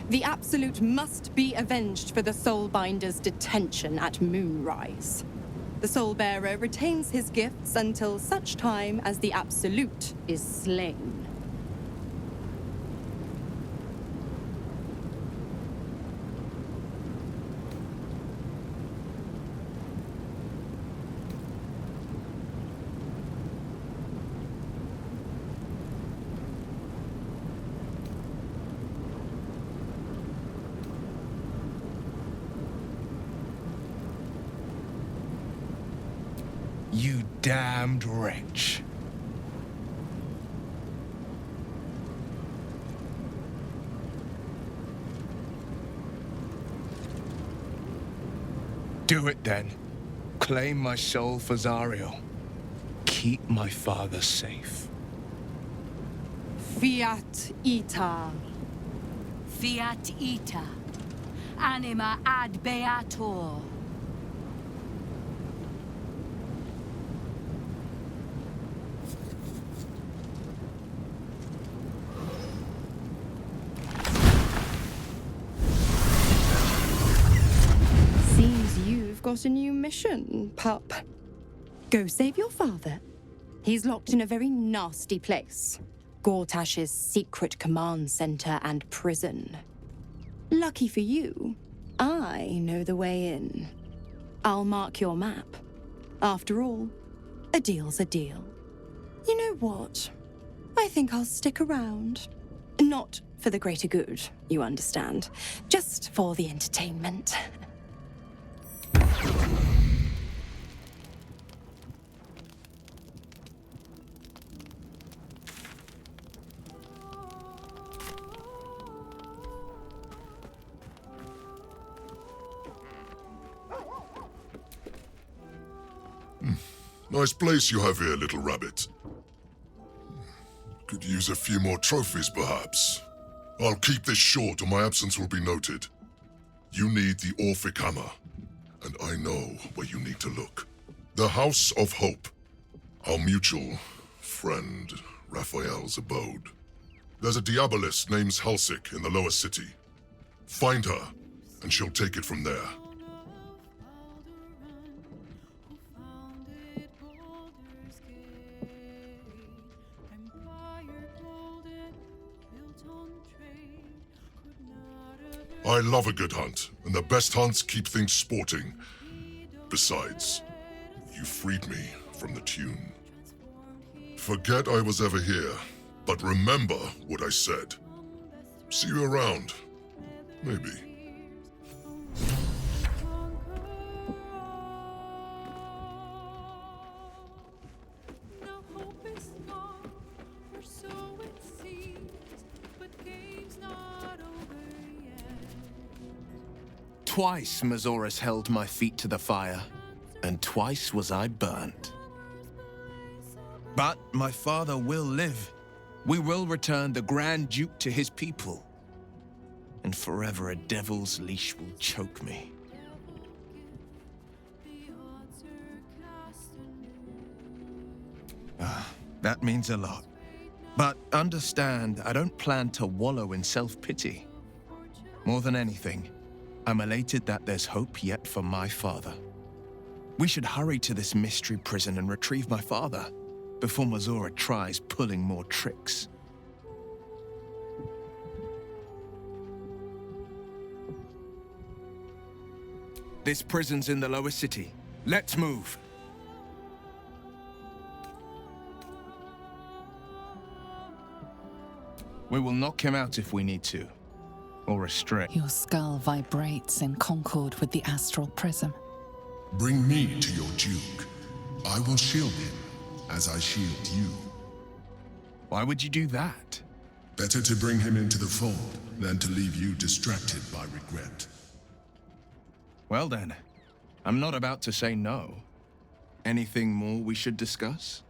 The Absolute must be avenged for the Soulbinder's detention at Moonrise. The Soulbearer retains his gifts until such time as the Absolute is slain. You damned wretch. Do it then. Claim my soul for Zariel. Keep my father safe. Fiat ita. Fiat ita. Anima ad beator. Got a new mission, pup. Go save your father. He's locked in a very nasty place. Gortash's secret command center and prison. Lucky for you, I know the way in. I'll mark your map. After all, a deal's a deal. You know what? I think I'll stick around. Not for the greater good, you understand. Just for the entertainment. Nice place you have here, little rabbit. Could use a few more trophies, perhaps. I'll keep this short or my absence will be noted. You need the Orphic Hammer, and I know where you need to look. The House of Hope, our mutual friend Raphael's abode. There's a Diabolist named Halsik in the lower city. Find her, and she'll take it from there. I love a good hunt, and the best hunts keep things sporting. Besides, you freed me from the tune. Forget I was ever here, but remember what I said. See you around. Maybe. Twice Mazoris held my feet to the fire, and twice was I burnt. But my father will live. We will return the Grand Duke to his people. And forever a devil's leash will choke me. That means a lot. But understand, I don't plan to wallow in self-pity. More than anything, I'm elated that there's hope yet for my father. We should hurry to this mystery prison and retrieve my father before Mazora tries pulling more tricks. This prison's in the lower city. Let's move. We will knock him out if we need to. Or restrict. Your skull vibrates in concord with the astral prism. Bring me to your Duke. I will shield him, as I shield you. Why would you do that? Better to bring him into the fold than to leave you distracted by regret. Well then, I'm not about to say no. Anything more we should discuss?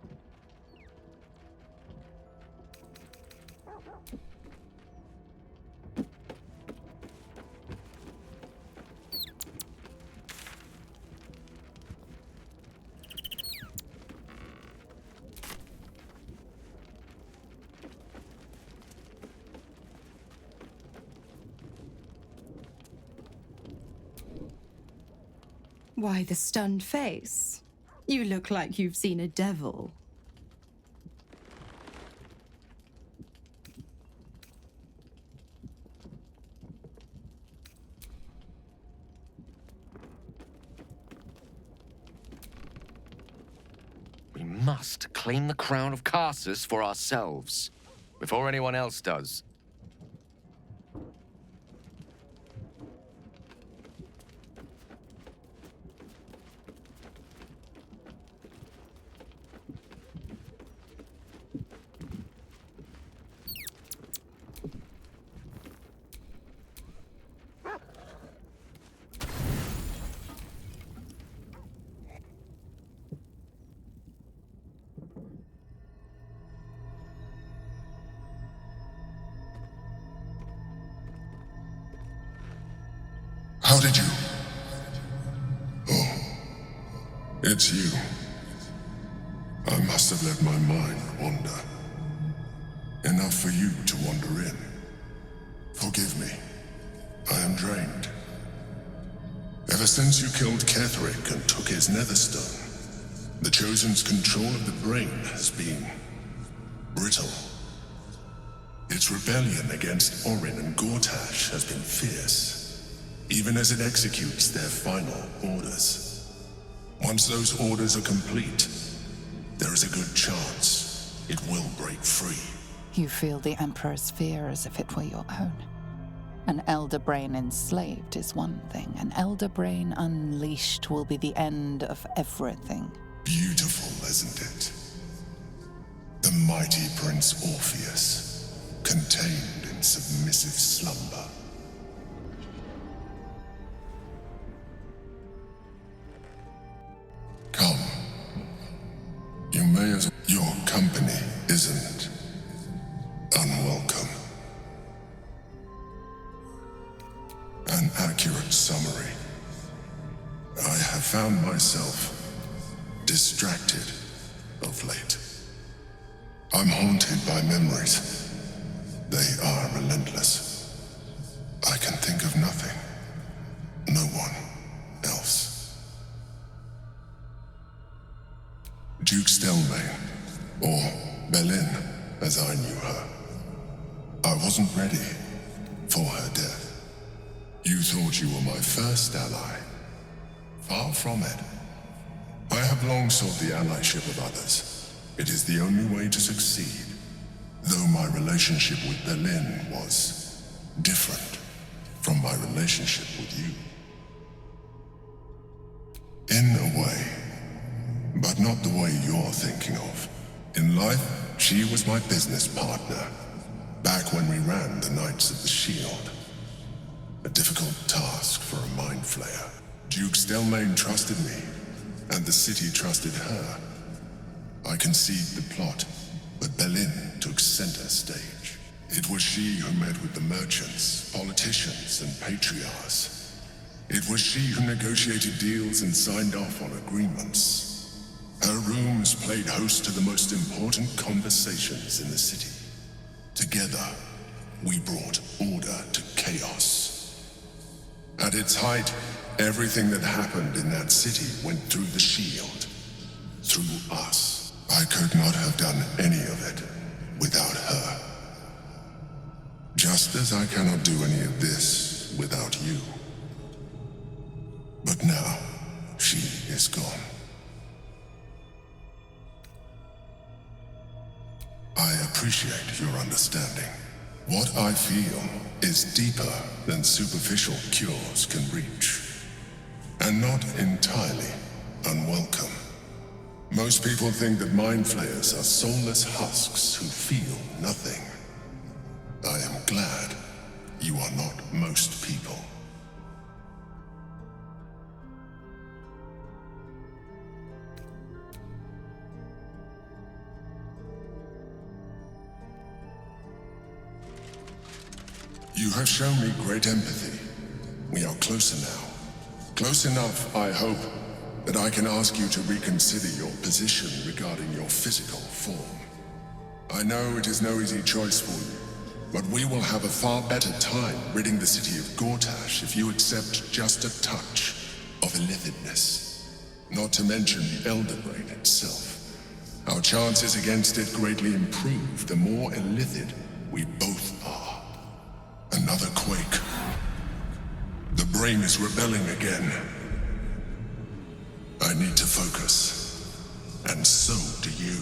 Why the stunned face? You look like you've seen a devil. We must claim the crown of Karsus for ourselves, before anyone else does. How did you? Oh, it's you. I must have let my mind wander. Enough for you to wander in. Forgive me. I am drained. Ever since you killed Ketheric and took his netherstone, the Chosen's control of the brain has been brittle. Its rebellion against Orin and Gortash has been fierce, even as it executes their final orders. Once those orders are complete, there is a good chance it will break free. You feel the Emperor's fear as if it were your own. An elder brain enslaved is one thing. An elder brain unleashed will be the end of everything. Beautiful, isn't it? The mighty Prince Orpheus, contained in submissive slumber. Come. You may as your company isn't unwelcome. An accurate summary. I have found myself distracted of late. I'm haunted by memories. They are relentless. I can think of nothing. No one else. Duke Stelmane, or Belin, as I knew her. I wasn't ready for her death. You thought you were my first ally. Far from it. I have have long sought the allyship of others. It is the only way to succeed. Though my relationship with Berlin was different from my relationship with you. In a way, but not the way you're thinking of. In life, she was my business partner, back when we ran the Knights of the Shield. A difficult task for a mind flayer. Duke Stelmane trusted me, and the city trusted her. I conceived the plot, but Berlin took center stage. It was she who met with the merchants, politicians, and patriarchs. It was she who negotiated deals and signed off on agreements. Her rooms played host to the most important conversations in the city. Together, we brought order to chaos. At its height, everything that happened in that city went through the shield. Through us. I could not have done any of it without her. Just as I cannot do any of this without you. But now, she is gone. I appreciate your understanding. What I feel is deeper than superficial cures can reach. And not entirely unwelcome. Most people think that mind flayers are soulless husks who feel nothing. I am glad you are not most people. You have shown me great empathy. We are closer now. Close enough, I hope, that I can ask you to reconsider your position regarding your physical form. I know it is no easy choice for you, but we will have a far better time ridding the city of Gortash if you accept just a touch of illithidness. Not to mention the Elder Brain itself. Our chances against it greatly improve the more illithid we both are. Another quake. The brain is rebelling again. I need to focus. And so do you.